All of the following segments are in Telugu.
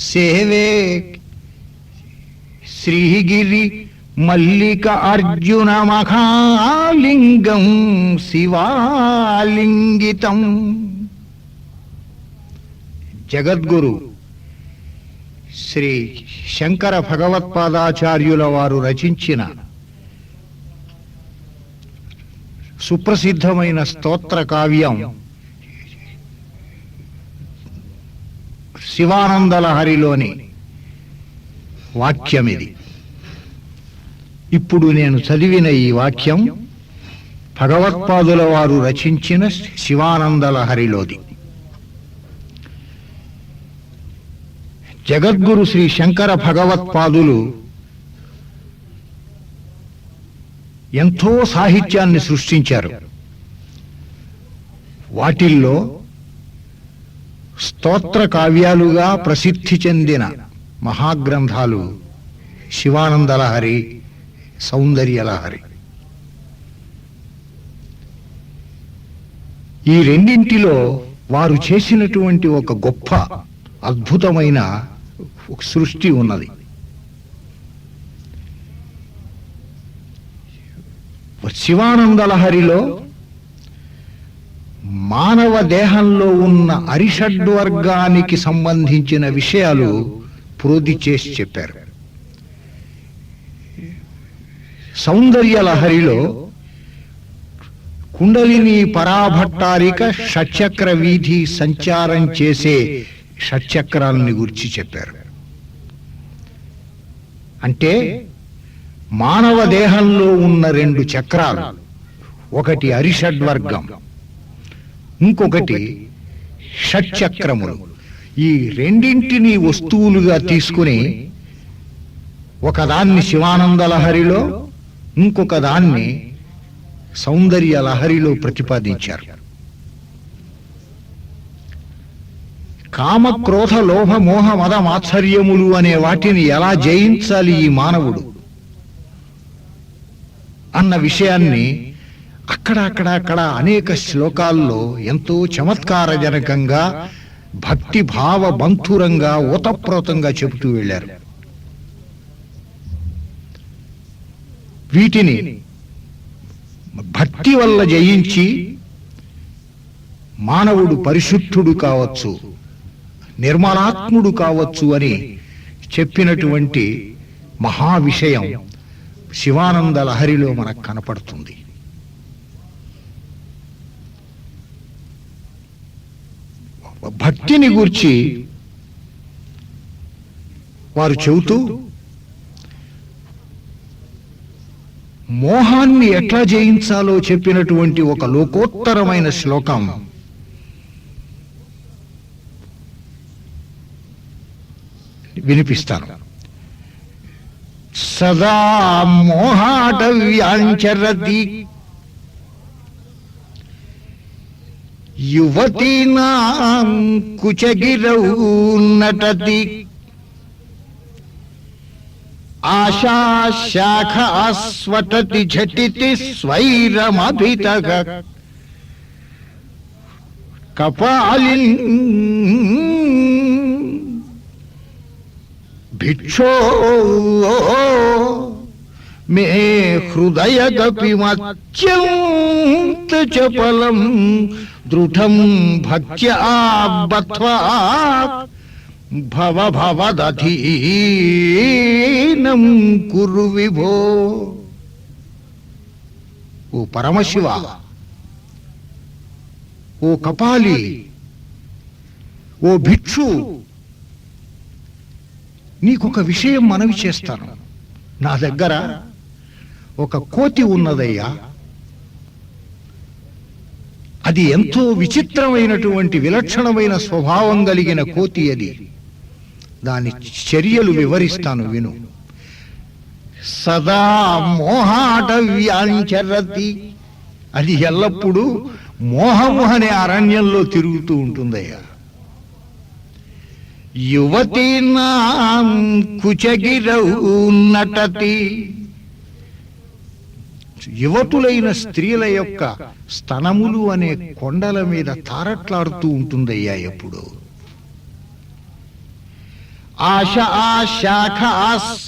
సేవే శ్రీగిరి మల్లిక అర్జున మఖాలింగం శివాలింగితం. జగద్గురు శ్రీ శంకర భగవత్పాదాచార్యుల వారు రచించిన సుప్రసిద్ధమైన స్తోత్ర కావ్యం శివానందలహరిలోని వాక్యమిది. ఇప్పుడు నేను చదివిన ఈ వాక్యం భగవత్పాదుల వారు రచించిన శివానందలహరిలోది. జగద్గురు శ్రీ శంకర భగవత్పాదులు ఎంతో సాహిత్యాన్ని సృష్టించారు. వాటిల్లో స్తోత్ర కావ్యాలుగా ప్రసిద్ధి చెందిన మహాగ్రంథాలు శివానందలహరి, సౌందర్యలహరి. ఈ రెండింటిలో వారు చేసినటువంటి ఒక గొప్ప అద్భుతమైన సృష్టి ఉన్నది. శివానందలహరిలో మానవ దేహంలో ఉన్న అరిషడ్వర్గానికి సంబంధించిన విషయాలు ప్రోది చేసి చెప్పారు. సౌందర్యలహరిలో కుండలిని పరాభట్టారిక షట్చక్ర వీధి సంచారం చేసే షట్చక్రాలని గురించి చెప్పారు. అంటే మానవ దేహంలో ఉన్న రెండు చక్రాలు, ఒకటి అరిషడ్వర్గం, ఇంకొకటి షట్చక్రములు. ఈ రెండింటినీ వస్తువులుగా తీసుకుని ఒకదాన్ని శివానందలహరిలో, ఇంకొక దాన్ని సౌందర్యలహరిలో ప్రతిపాదించారు. కామ క్రోధ లోభ మోహ మద మాత్సర్యములు అనే వాటిని ఎలా జయించాలి ఈ మానవుడు అన్న విషయాన్ని అక్కడ అనేక శ్లోకాల్లో ఎంతో చమత్కారజనకంగా, భక్తి భావ బంధురంగా, ఓతప్రోతంగా చెబుతూ వెళ్ళారు. వీటిని భక్తి వల్ల జయించి మానవుడు పరిశుద్ధుడు కావచ్చు, నిర్మలాత్ముడు కావచ్చు అని చెప్పినటువంటి మహావిషయం శివానందలహరిలో మనకు కనపడుతుంది. భక్తిని గూర్చి వారు చెబుతూ మోహాన్ని ఎట్లా జయించాలో చెప్పినటువంటి ఒక లోకోత్తరమైన శ్లోకం వినిపిస్తాను. సదా మోహాటవ్యాంచరతి యువతీనాం కుచగిరౌ నటతి ఆశాశాఖాస్వటతి ఝటితి స్వైరమభితగ కపాలిన్ భిక్షో మే హృదయగపిమత్యంత చపలం దృఢం భక్త్యా బధ్వా భవభవదధీనం కురు విభో. ఓ పరమశివ, ఓ కపాలి, ఓ భిక్షు, నీకొక విషయం మనవి చేస్తాను. నా దగ్గర ఒక కోతి ఉన్నదయ్యా. అది ఎంతో విచిత్రమైనటువంటి విలక్షణమైన స్వభావం కలిగిన కోతి. అది దాని చర్యలు వివరిస్తాను, విను. సదా మోహాటవ్యాంచరతి, అది ఎల్లప్పుడూ మోహము అనే అరణ్యంలో తిరుగుతూ ఉంటుందయ్యా. యువతీనాం కుచగిరౌ నటతి, యువతులైన స్త్రీల యొక్క స్తనములు అనే కొండల మీద తారట్లాడుతూ ఉంటుందయ్యా ఎప్పుడు. ఆశ శాఖ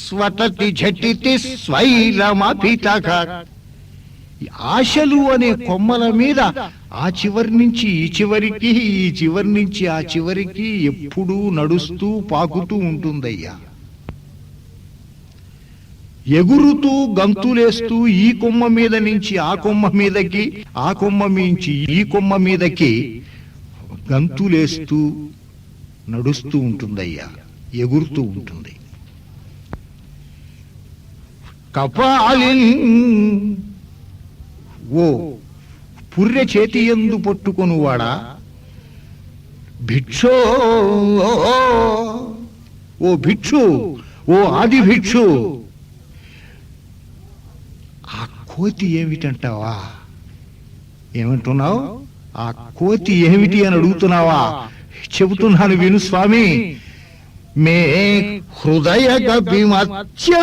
స్వటతి ఝటితి స్వైరమభితక. ఆశలు అనే కొమ్మల మీద ఆ చివరి నుంచి ఈ చివరికి, ఈ చివరి నుంచి ఆ చివరికి ఎప్పుడూ నడుస్తూ పాకుతూ ఉంటుందయ్యా. ఎగురుతూ గంతులేస్తూ ఈ కొమ్మ మీద నుంచి ఆ కొమ్మ మీదకి, ఆ కొమ్మ మించి ఈ కొమ్మ మీదకి గంతులేస్తూ నడుస్తూ ఉంటుందయ్యా, ఎగురుతూ ఉంటుంది. కపాలిన్ ఓ పుర్రె చేతి యందు పట్టుకొనువాడా, భిక్షో ఓ భిక్షు, ఓ ఆది భిక్షు. ఆ కోతి ఏమిటంటావా? ఏమంటున్నావు? ఆ కోతి ఏమిటి అని అడుగుతున్నావా? చెబుతున్నాను విను స్వామి. మే హృదయ కపిమత్యంత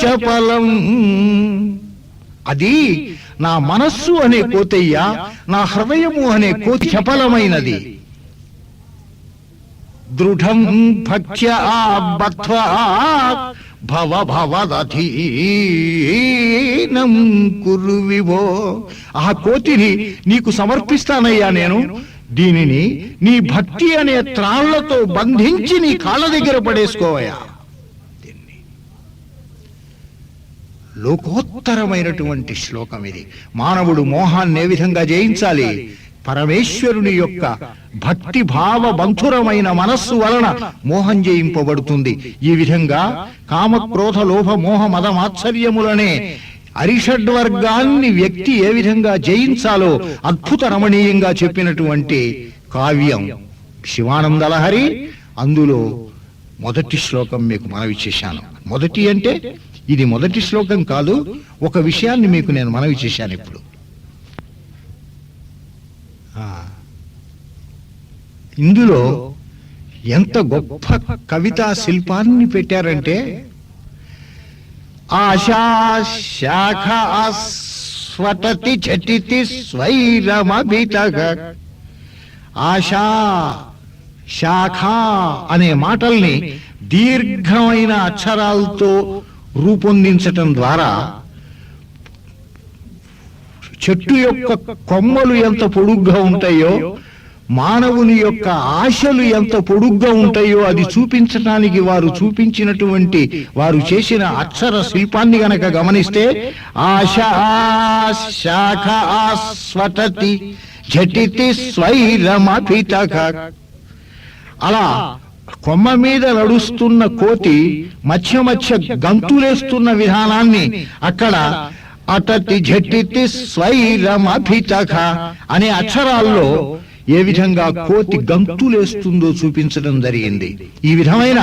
చపలం. అది నా మనస్సు అనే కోతయ్యా, నా హృదయము అనే కోతి చపలమైనది. దృఢం భక్త్యా బధ్వా భవ భవదధీనం కురు విభో. ఆ కోతిని నీకు సమర్పిస్తానయ్యా నేను. దీనిని నీ భక్తి అనే త్రాళ్లతో బంధించి నీ కాళ్ళ దగ్గర పడేసుకోవయ్యా. లోకోత్తరమైనటువంటి శ్లోకం ఇది. మానవుడు మోహాన్ని ఏ విధంగా జయించాలి? పరమేశ్వరుని యొక్క భక్తి భావ బంధురమైన మనస్సు వలన మోహం జయింపబడుతుంది. ఈ విధంగా కామ క్రోధ లోభ మోహ మద మాత్సర్యములనే అరిషడ్వర్గాన్ని వ్యక్తి ఏ విధంగా జయించాలో అద్భుత రమణీయంగా చెప్పినటువంటి కావ్యం శివానందలహరి. అందులో మొదటి శ్లోకం మీకు మనవి చేశాను. మొదటి అంటే ఇది మొదటి శ్లోకం కాదు, ఒక విషయాన్ని మీకు నేను మనవి చేశాను. ఇప్పుడు ఇందులో ఎంత గొప్ప కవితా శిల్పాన్ని పెట్టారంటే, ఆశా శాఖ స్వటతి ఝటితి స్వైరమభితక. ఆశా శాఖ అనే మాటల్ని దీర్ఘమైన అక్షరాలతో రూపొందించటం ద్వారా చెట్టు యొక్క కొమ్మలు ఎంత పొడుగ్గా ఉంటాయో, మానవుని యొక్క ఆశలు ఎంత పొడుగ్గా ఉంటాయో అది చూపించటానికి వారు చూపించినటువంటి, వారు చేసిన అక్షర శిల్పాన్ని గనక గమనిస్తే, ఆశ శాఖ స్వటతి ఝటితి స్వైరమభితక. అలా కొమ్మ మీద నడుస్తున్న కోతి మధ్య మధ్య గంతులేస్తున్న విధానాన్ని అక్కడ అటతి ఝటితి స్వైరమభితక అనే అక్షరాల్లో ఏ విధంగా కోతి గంతులేస్తుందో చూపించడం జరిగింది. ఈ విధమైన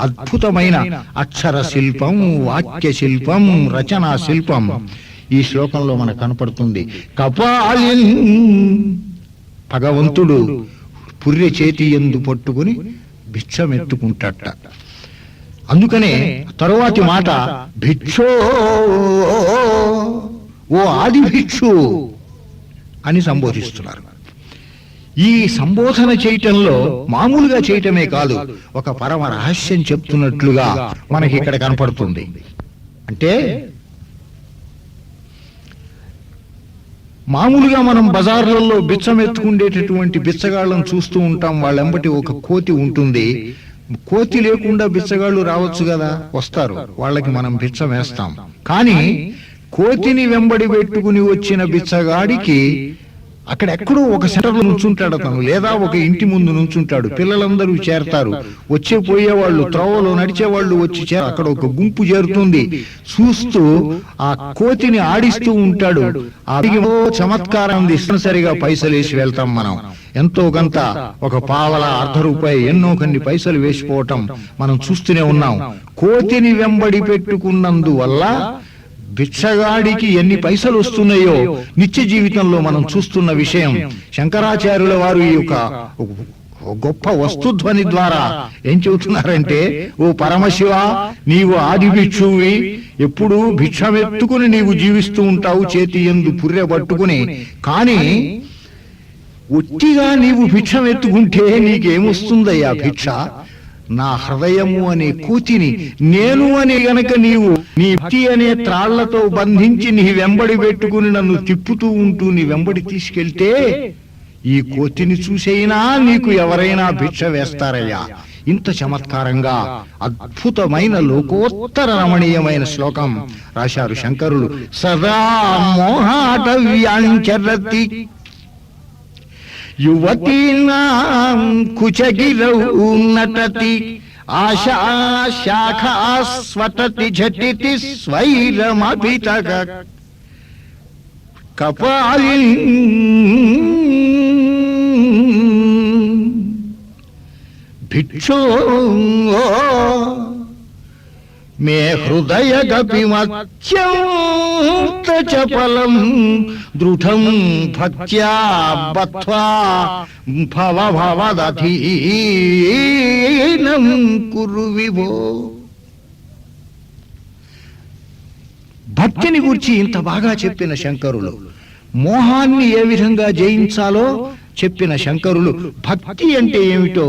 అద్భుతమైన అక్షర శిల్పం, వాక్య శిల్పం, రచనా శిల్పం ఈ శ్లోకంలో మనకు కనపడుతుంది. కపాలిన్, భగవంతుడు పుర్రె చేతి యందు పట్టుకుని భిక్షమెత్తుకుంటాట. అందుకనే తరువాతి మాట భిక్షో ఓ ఆది భిక్షు అని సంబోధిస్తున్నారు. ఈ సంబోధన చేయటంలో మామూలుగా చేయటమే కాదు, ఒక పరమ రహస్యం చెప్తున్నట్లుగా మనకి ఇక్కడ కనపడుతుంది. అంటే మామూలుగా మనం బజార్లలో బిచ్చమెత్తుకుండేటటువంటి బిచ్చగాళ్ళను చూస్తూ ఉంటాం. వాళ్ళెంబటి ఒక కోతి ఉంటుంది. కోతి లేకుండా బిచ్చగాళ్ళు రావచ్చు కదా, వస్తారు, వాళ్ళకి మనం బిచ్చం వేస్తాం. కానీ కోతిని వెంబడి పెట్టుకుని వచ్చిన బిచ్చగాడికి అక్కడెక్కడో ఒక సెంటర్లో నుంచుంటాడు అతను, లేదా ఒక ఇంటి ముందు నుంచుంటాడు. పిల్లలందరూ చేరతారు, వచ్చే పోయేవాళ్ళు, త్రోవలో నడిచేవాళ్ళు వచ్చి అక్కడ ఒక గుంపు చేరుతుంది. చూస్తూ ఆ కోతిని ఆడిస్తూ ఉంటాడు. ఆ చమత్కారం సరిగా పైసలు వేసి వెళ్తాం మనం. ఎంతో కొంత, ఒక పావల, ₹1 ఎన్నో కొన్ని పైసలు వేసిపోవటం మనం చూస్తూనే ఉన్నాం. కోతిని వెంబడి పెట్టుకున్నందువల్ల భిక్షగాడికి ఎన్ని పైసలు వస్తున్నాయో నిత్య జీవితంలో మనం చూస్తున్న విషయం. శంకరాచార్యుల వారు ఈ యొక్క గొప్ప వస్తుధ్వని ద్వారా ఏం చెబుతున్నారంటే, ఓ పరమశివ, నీవు ఆది భిక్షువి, ఎప్పుడూ భిక్షమెత్తుకుని నీవు జీవిస్తూ ఉంటావు, చేతి యందు పుర్రె పట్టుకుని. కానీ ఒట్టిగా నీవు భిక్షమెత్తుకుంటే నీకేమొస్తుందయ్యా భిక్ష? నా హృదయము అనే కోతిని నేను అని గనక నీవు నీ భక్తి అనే త్రాళ్లతో బంధించి నీ వెంబడి పెట్టుకుని నన్ను తిప్పుతూ ఉంటూ నీ వెంబడి తీసుకెళ్తే ఈ కోతిని చూసైనా నీకు ఎవరైనా భిక్ష వేస్తారయ్యా. ఇంత చమత్కారంగా అద్భుతమైన లోకోత్తర రమణీయమైన శ్లోకం రాశారు శంకరులు. సదా మోహాటవ్యాంచరతి యువతీనాం కుచగిరౌ నటతి ఆశా శాఖా స్వటతి ఝటితి స్వైరమభితగ కపాలి భిక్షో మే హృదయ గపిమత్యంత చపలం దృఢం భక్త్యా బత్వా భవ భవదధీనం కురు విభో. భక్తిని గురించి ఇంత బాగా చెప్పిన శంకరులు, మోహాన్ని ఏ విధంగా జయించాలో చెప్పిన శంకరులు భక్తి అంటే ఏమిటో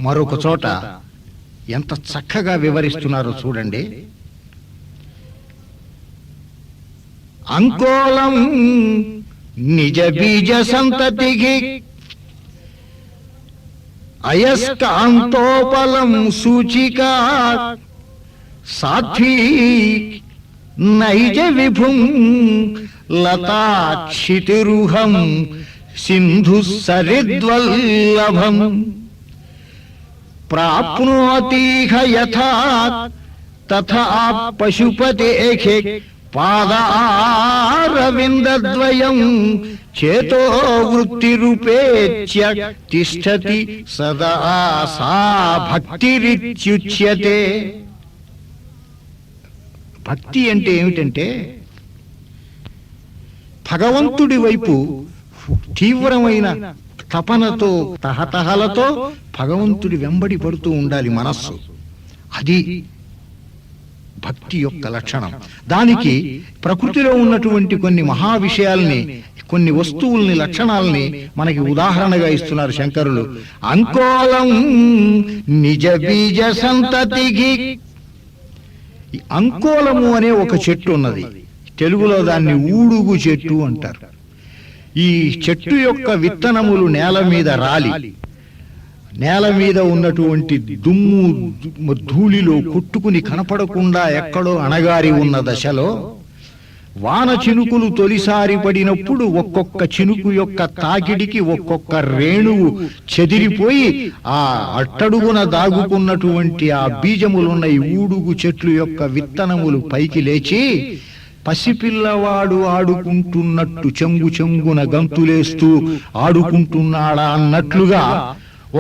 మరొక చోట ఎంత చక్కగా వివరిస్తున్నారో చూడండి. అంకోలం నిజ బీజ సంతతికి అయస్కాంతోపలం సూచికా సాధ్వీ నైజ విభుం లతాక్షితిరుహం సింధు సరిద్వల్లభం ప్రాప్నోతిహ యథా తథా పశుపతేః పాదారవిందద్వయం చేతో వృత్తిరూపేత్య తిష్టతి సదా సా భక్తిరిత్యుచ్యతే. భక్తి అంటే ఏమిటంటే భగవంతుడి వైపు తీవ్రమైన తపనతో తహతహలతో భగవంతుడి వెంబడి పడుతూ ఉండాలి మనస్సు. అది భక్తి యొక్క లక్షణం. దానికి ప్రకృతిలో ఉన్నటువంటి కొన్ని మహా విషయాల్ని, కొన్ని వస్తువుల్ని, లక్షణాలని మనకి ఉదాహరణగా ఇస్తున్నారు శంకరులు. అంకోలం నిజ బీజ సంతతికి. అంకోలము అనే ఒక చెట్టు ఉన్నది. తెలుగులో దాన్ని ఊడుగు చెట్టు అంటారు. ఈ చెట్టు యొక్క విత్తనములు నేల మీద రాలి నేల మీద ఉన్నటువంటి దుమ్ము ధూళిలో కొట్టుకుని కనపడకుండా ఎక్కడో అణగారి ఉన్న దశలో వాన చినుకులు తొలిసారి పడినప్పుడు ఒక్కొక్క చినుకు యొక్క తాకిడికి ఒక్కొక్క రేణువు చెదిరిపోయి ఆ అట్టడుగున దాగుకున్నటువంటి ఆ బీజములున్న ఈ ఊడుగు చెట్లు యొక్క విత్తనములు పైకి లేచి పసిపిల్లవాడు ఆడుకుంటున్నట్టు చెంగు చెంగున గంతులేస్తూ ఆడుకుంటున్నాడా అన్నట్లుగా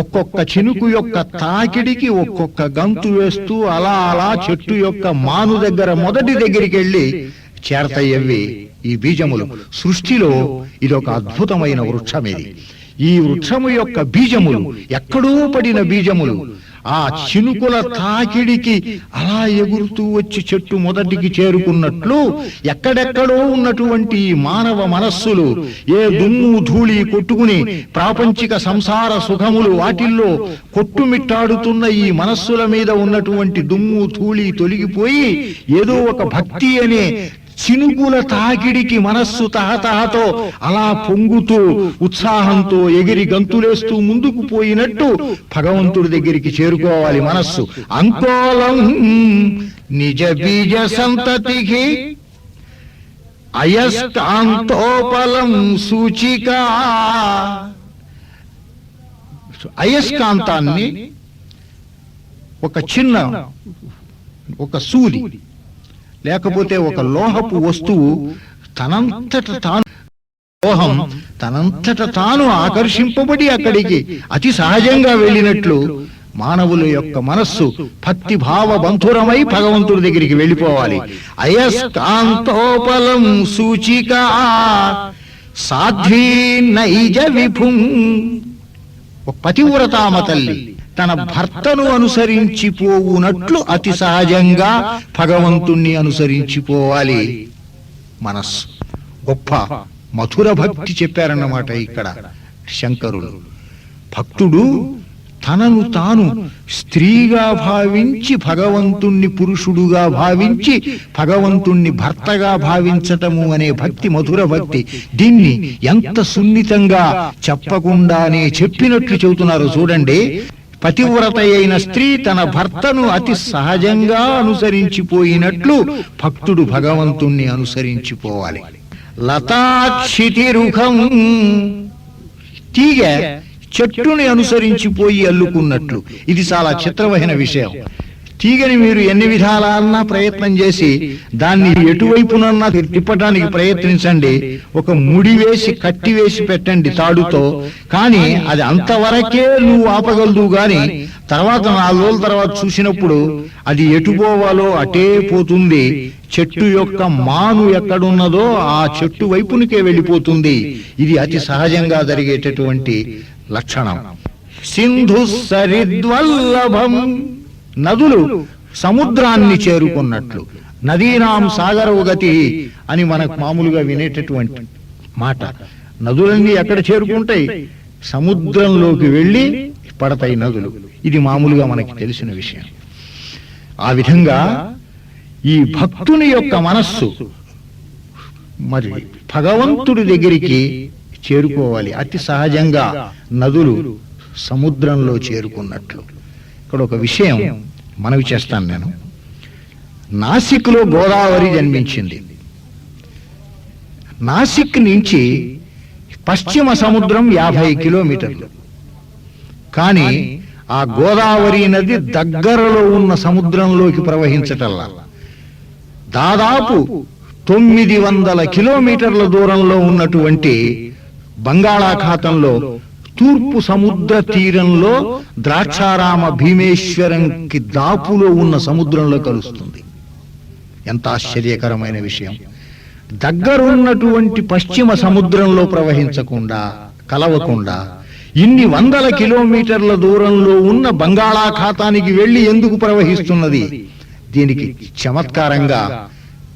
ఒక్కొక్క చినుకు యొక్క తాకిడికి ఒక్కొక్క గంతు వేస్తూ అలా అలా చెట్టు యొక్క మాను దగ్గర మొదటి దగ్గరికి వెళ్ళి చేరతయ్యవి ఈ బీజములు. సృష్టిలో ఇదొక అద్భుతమైన వృక్షం. ఇది ఈ వృక్షము యొక్క బీజములు ఎక్కడో పడిన బీజములు ఆ చినుకుల తాకిడికి అలా ఎగురుతూ వచ్చి చెట్టు మొదటికి చేరుకున్నట్లు ఎక్కడెక్కడో ఉన్నటువంటి మానవ మనస్సులు ఏ దుమ్ము ధూళి కొట్టుకుని ప్రాపంచిక సంసార సుఖములు వాటిల్లో కొట్టుమిట్టాడుతున్న ఈ మనస్సుల మీద ఉన్నటువంటి దుమ్ము ధూళి తొలగిపోయి ఏదో ఒక భక్తి అనే చినుకుల తాకిడికి మనస్సు తహతహతో అలా పొంగుతూ ఉత్సాహంతో ఎగిరి గంతులేస్తూ ముందుకు పోయినట్టు భగవంతుడి దగ్గరికి చేరుకోవాలి మనస్సు. అంకోలం నిజ బీజ సంతతికి అయస్కాంతోపలం సూచికా. అయస్కాంతాన్ని ఒక సూది లేకపోతే ఒక లోహపు వస్తువు లోహం తనంతట తాను ఆకర్షింపబడి అక్కడికి అతి సహజంగా వెళ్ళినట్లు మానవుల యొక్క మనస్సు భక్తి భావ బంధురమై భగవంతుడి దగ్గరికి వెళ్ళిపోవాలి. అయస్కాంతోపలం సూచికా సాధ్వీ నైజ విభుం. పతివ్రతామ తల్లి తన భర్తను అనుసరించిపోవునట్లు అతి సహజంగా భగవంతుణ్ణి అనుసరించిపోవాలి మనస్సు. గొప్ప మధుర భక్తి చెప్పారన్నమాట ఇక్కడ శంకరులు. భక్తుడు తనను తాను స్త్రీగా భావించి భగవంతుణ్ణి పురుషుడుగా భావించి భగవంతుణ్ణి భర్తగా భావించటము అనే భక్తి, మధుర భక్తి, దీన్ని ఎంత సున్నితంగా చెప్పకుండానే చెప్పినట్లు చెబుతున్నారు చూడండి. పతివ్రత అయిన స్త్రీ తన భర్తను అతి సహజంగా అనుసరించిపోయినట్లు భక్తుడు భగవంతుణ్ణి అనుసరించిపోవాలి. లతాక్షితిరుఖం, తీగ చెట్టుని అనుసరించిపోయి అల్లుకున్నట్లు. ఇది చాలా చిత్రమైన విషయం. తీగని మీరు ఎన్ని విధాలన్నా ప్రయత్నం చేసి దాన్ని ఎటువైపునన్నా తిప్పటానికి ప్రయత్నించండి, ఒక ముడి వేసి కట్టి వేసి పెట్టండి తాడుతో, కానీ అది అంతవరకే నువ్వు ఆపగలదు. గాని తర్వాత 4 రోజుల తర్వాత చూసినప్పుడు అది ఎటు పోవాలో అటే పోతుంది. చెట్టు యొక్క మాను ఎక్కడున్నదో ఆ చెట్టు వైపునికే వెళ్ళిపోతుంది. ఇది అతి సహజంగా జరిగేటటువంటి లక్షణం. సింధు సరిద్వల్లభం, నదులు సముద్రాన్ని చేరుకున్నట్లు. నదీనాం సాగరవగతి అని మనకు మామూలుగా వినేటటువంటి మాట. నదులన్నీ ఎక్కడ చేరుకుంటాయి? సముద్రంలోకి వెళ్ళి పడతాయి నదులు. ఇది మామూలుగా మనకి తెలిసిన విషయం. ఆ విధంగా ఈ భక్తుని యొక్క మనస్సు మరి భగవంతుడి దగ్గరికి చేరుకోవాలి. అతి సహజంగా నదులు సముద్రంలో చేరుకున్నట్లు. ఇక్కడ ఒక విషయం మనవి చేస్తాను నేను. నాసిక్లో గోదావరి జన్మించింది. నాసిక్ నుంచి పశ్చిమ సముద్రం 50 కిలోమీటర్లు. కానీ ఆ గోదావరి నది దగ్గరలో ఉన్న సముద్రంలోకి ప్రవహించటల్లా దాదాపు 900 కిలోమీటర్ల దూరంలో ఉన్నటువంటి బంగాళాఖాతంలో తూర్పు సముద్ర తీరంలో ద్రాక్షారామ భీమేశ్వరంకి దాపులో ఉన్న సముద్రంలో కలుస్తుంది. ఎంత ఆశ్చర్యకరమైన విషయం! దగ్గరున్నటువంటి పశ్చిమ సముద్రంలో ప్రవహించకుండా, కలవకుండా ఇన్ని 100 కిలోమీటర్ల దూరంలో ఉన్న బంగాళాఖాతానికి వెళ్లి ఎందుకు ప్రవహిస్తున్నది? దీనికి చమత్కారంగా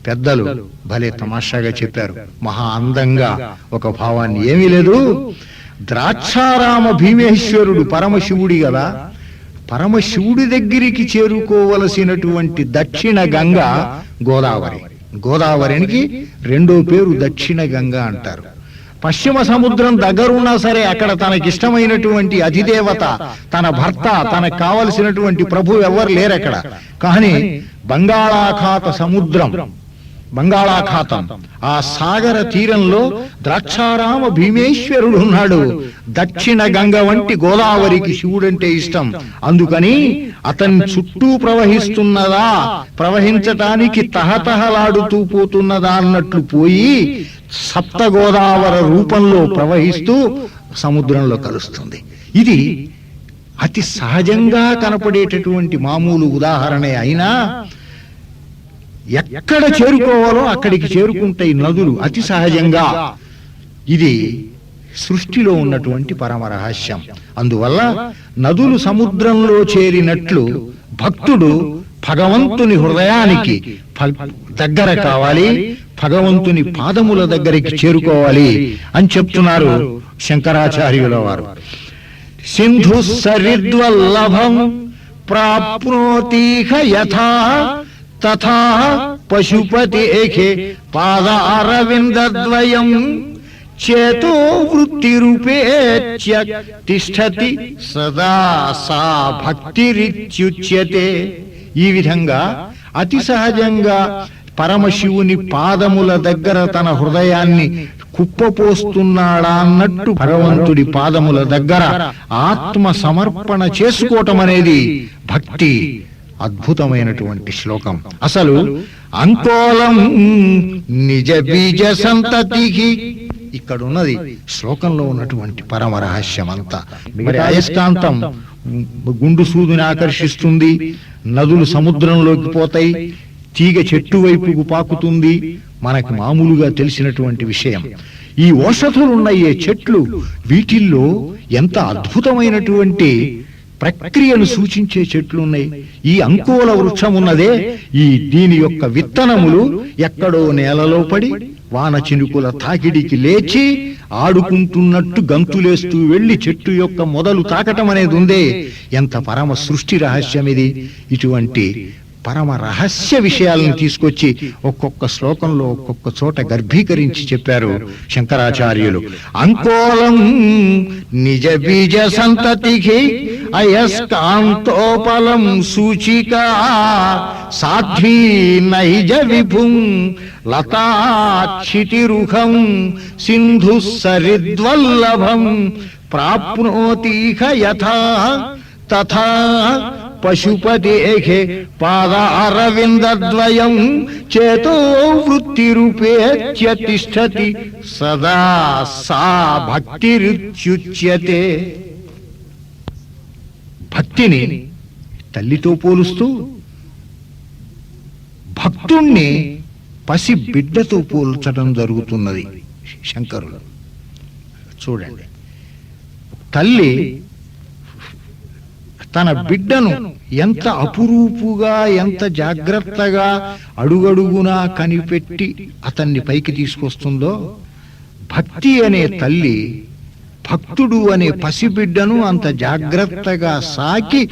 పెద్దలు భలే తమాషాగా చెప్పారు, మహా అందంగా ఒక భావాన్ని. ఏమీ లేదు, ద్రాక్షారామ భీమేశ్వరుడు పరమశివుడి కదా, పరమశివుడి దగ్గరికి చేరుకోవలసినటువంటి దక్షిణ గంగ గోదావరి. గోదావరికి రెండో పేరు దక్షిణ గంగ అంటారు. పశ్చిమ సముద్రం దగ్గరున్నా సరే అక్కడ తనకిష్టమైనటువంటి అధిదేవత, తన భర్త, తనకు కావలసినటువంటి ప్రభు ఎవరు లేరు అక్కడ. కానీ బంగాళాఖాతం ఆ సాగర తీరంలో ద్రాక్షారామ భీమేశ్వరుడు ఉన్నాడు. దక్షిణ గంగ వంటి గోదావరికి శివుడంటే ఇష్టం. అందుకని అతని చుట్టూ ప్రవహిస్తున్నదా, ప్రవహించటానికి తహతహలాడుతూ పోతున్నదా అన్నట్లు పోయి సప్త గోదావర రూపంలో ప్రవహిస్తూ సముద్రంలో కలుస్తుంది. ఇది అతి సహజంగా కనపడేటటువంటి మామూలు ఉదాహరణే అయినా ఎక్కడ చేరుకోవాలో అక్కడికి చేరుకుంటాయి నదులు అతి సహజంగా. ఇది సృష్టిలో ఉన్నటువంటి పరమ రహస్యం. అందువల్ల నదులు సముద్రంలో చేరినట్లు భక్తుడు భగవంతుని హృదయానికి దగ్గర కావాలి, భగవంతుని పాదముల దగ్గరికి చేరుకోవాలి అని చెప్తున్నారు శంకరాచార్యుల వారు. సింధు సరిద్వల్లభం ప్రాప్నోతిహ యథా తథా పశుపతి ఏఖే పాదారవిందద్వయం చేతో వృత్తి రూపేచ్య తిష్టతి సదా సా భక్తిరిత్యుచ్యతే. ఈ విధంగా అతి సహజంగా పరమశివుని పాదముల దగ్గర తన హృదయాన్ని కుప్పపోస్తున్నాడా అన్నట్టు భగవంతుడి పాదముల దగ్గర ఆత్మ సమర్పణ చేసుకోవటం అనేది భక్తి. అద్భుతమైనటువంటి శ్లోకం. అసలు అంకోలం నిజ బీజ సంతతికి ఇక్కడ ఉన్నది శ్లోకంలో ఉన్నటువంటి పరమ రహస్యం అంతా. మరి అయస్కాంతం గుండు సూదిని ఆకర్షిస్తుంది, నదులు సముద్రంలోకి పోతాయి, తీగ చెట్టు వైపుకు పాకుతుంది, మనకు మామూలుగా తెలిసినటువంటి విషయం. ఈ ఔషధులున్న ఈ చెట్లు, వీటిల్లో ఎంత అద్భుతమైనటువంటి ప్రక్రియను సూచించే చెట్లు ఉన్నాయి. ఈ అంకోల వృక్షం ఉన్నదే, దీని యొక్క విత్తనములు ఎక్కడో నేలలో పడి వాన చినుకుల తాకిడికి లేచి ఆడుకుంటున్నట్టు గంతులేస్తూ వెళ్లి చెట్టు యొక్క మొదలు తాకటం అనేది ఉందే, ఎంత పరమ సృష్టి రహస్యం ఇది. ఇటువంటి పరమ రహస్య విషయాలను తీసుకొచ్చి ఒక్కొక్క శ్లోకంలో ఒక్కొక్క చోట గర్భీకరించి చెప్పారు శంకరాచార్యులు. అంకోలం నిజ బీజ సంతతికి అయస్కాంతోపలం సూచికా సాధ్వీ నైజ విభుం లతాక్షితిరుఖం సింధు సరిద్వల్లభం ప్రాప్నోతిహ యథా తథా పశుపతేః పాదారవిందద్వయం చేతో వృత్తిరూపేత్య తిష్టతి సదా సా భక్తిరుచ్యుచ్యతే. భక్తిని తల్లితో పోలుస్తూ భక్తుణ్ణి పసి బిడ్డతో పోల్చడం జరుగుతున్నది శంకరులు. చూడండి, తల్లి తన బిడ్డను ఎంత అపురూపుగా, ఎంత జాగ్రత్తగా అడుగడుగునా కనిపెట్టి అతన్ని పైకి తీసుకొస్తుందో, భక్తి అనే తల్లి భక్తుడు అనే పసిబిడ్డను అంత జాగ్రత్తగా సాకి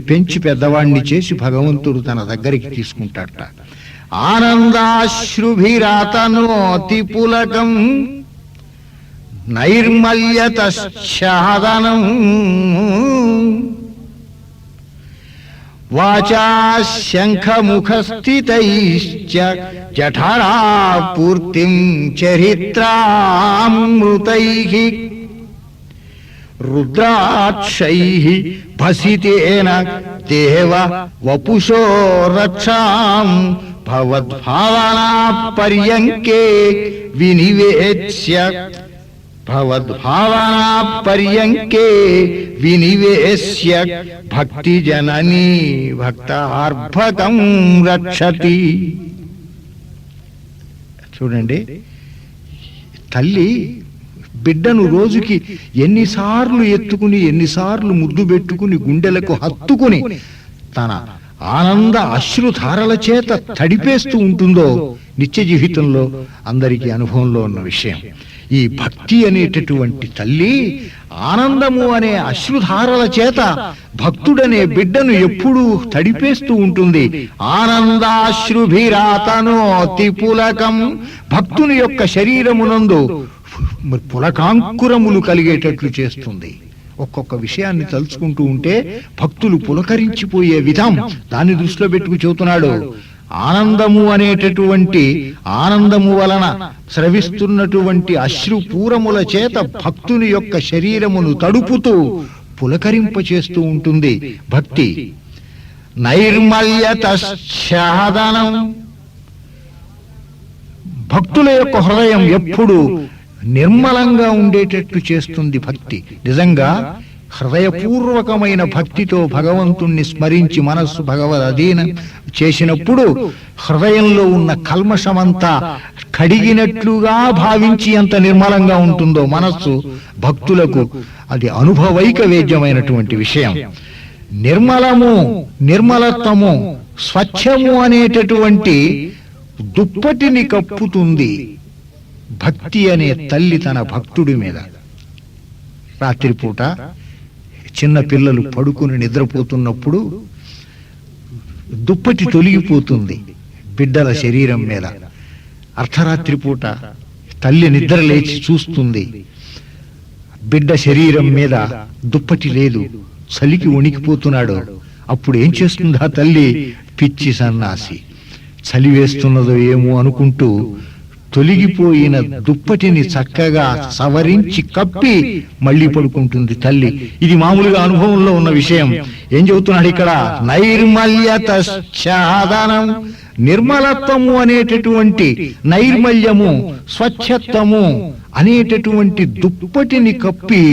పెంచి పెద్దవాణ్ణి చేసి భగవంతుడు తన దగ్గరికి తీసుకుంటాడట. ఆనందాశ్రుభిరాతనోతి పులకం నైర్మల్యతశ్చాదనం వాచా శంఖముఖస్థితైశ్చ జఠరా పూర్తిం చరిత్రామృతైః రుద్రాక్షైః భసితేన దేవ వపుషో రక్షాం భవద్భావనా పర్యంకే వినివేశ్య భవద్భావనా పర్యంకే వినివేశ్య భక్తి జననీ భక్తార్భకం రక్షతి. చూడండి, తల్లి బిడ్డను రోజుకి ఎన్నిసార్లు ఎత్తుకుని, ఎన్నిసార్లు ముద్దు పెట్టుకుని, గుండెలకు హత్తుకుని తన ఆనంద అశ్రుధారల చేత తడిపేస్తూ ఉంటుందో నిత్య జీవితంలో అందరికీ అనుభవంలో ఉన్న విషయం. ఈ భక్తి అనేటటువంటి తల్లి ఆనందము అనే అశ్రుధారల చేత భక్తుడనే బిడ్డను ఎప్పుడూ తడిపేస్తూ ఉంటుంది. ఆనందాశ్రుభిరాతనోతి పులకం, భక్తుని యొక్క శరీరమునందు పులకాంకురములు కలిగేటట్లు చేస్తుంది. ఒక్కొక్క విషయాన్ని తలుచుకుంటూ ఉంటే భక్తులు పులకరించిపోయే విధం దాన్ని దృష్టిలో పెట్టుకు చెబుతున్నాడు. ఆనందము అనేటటువంటి ఆనందము వలన స్రవిస్తున్నటువంటి అశ్రుపూరముల చేత భక్తుని యొక్క శరీరమును తడుపుతూ పులకరింపచేస్తూ ఉంటుంది భక్తి. నైర్మల్యతశ్చాదనం, భక్తుల యొక్క హృదయం ఎప్పుడు నిర్మలంగా ఉండేటట్లు చేస్తుంది భక్తి. నిజంగా హృదయపూర్వకమైన భక్తితో భగవంతుణ్ణి స్మరించి మనస్సు భగవద్ అధీనం చేసినప్పుడు హృదయంలో ఉన్న కల్మషమంతా కడిగినట్లుగా భావించి ఎంత నిర్మలంగా ఉంటుందో మనస్సు, భక్తులకు అది అనుభవైక వేద్యమైనటువంటి విషయం. నిర్మలము, నిర్మలత్వము, స్వచ్ఛము అనేటటువంటి దుప్పటిని కప్పుతుంది భక్తి అనే తల్లి తన భక్తుడి మీద. రాత్రిపూట చిన్న పిల్లలు పడుకుని నిద్రపోతున్నప్పుడు దుప్పటి తొలగిపోతుంది బిడ్డల శరీరం మీద. అర్ధరాత్రి పూట తల్లి నిద్ర లేచి చూస్తుంది, బిడ్డ శరీరం మీద దుప్పటి లేదు, చలికి వణికిపోతున్నాడు. అప్పుడు ఏం చేస్తుందా తల్లి? పిచ్చి సన్నాసి, చలి వేస్తున్నదో ఏమో అనుకుంటూ తొలగిపోయిన దుప్పటిని చక్కగా సవరించి కప్పి మళ్ళీ పడుకుంటుంది తల్లి. ఇది మామూలుగా అనుభవంలో ఉన్న విషయం. ఏం చెబుతున్నాడు ఇక్కడ? నైర్మల్యతశ్చాదనం, నిర్మలత్వము అనేటటువంటి నైర్మల్యము, స్వచ్ఛత్వము అనేటటువంటి దుప్పటిని కప్పి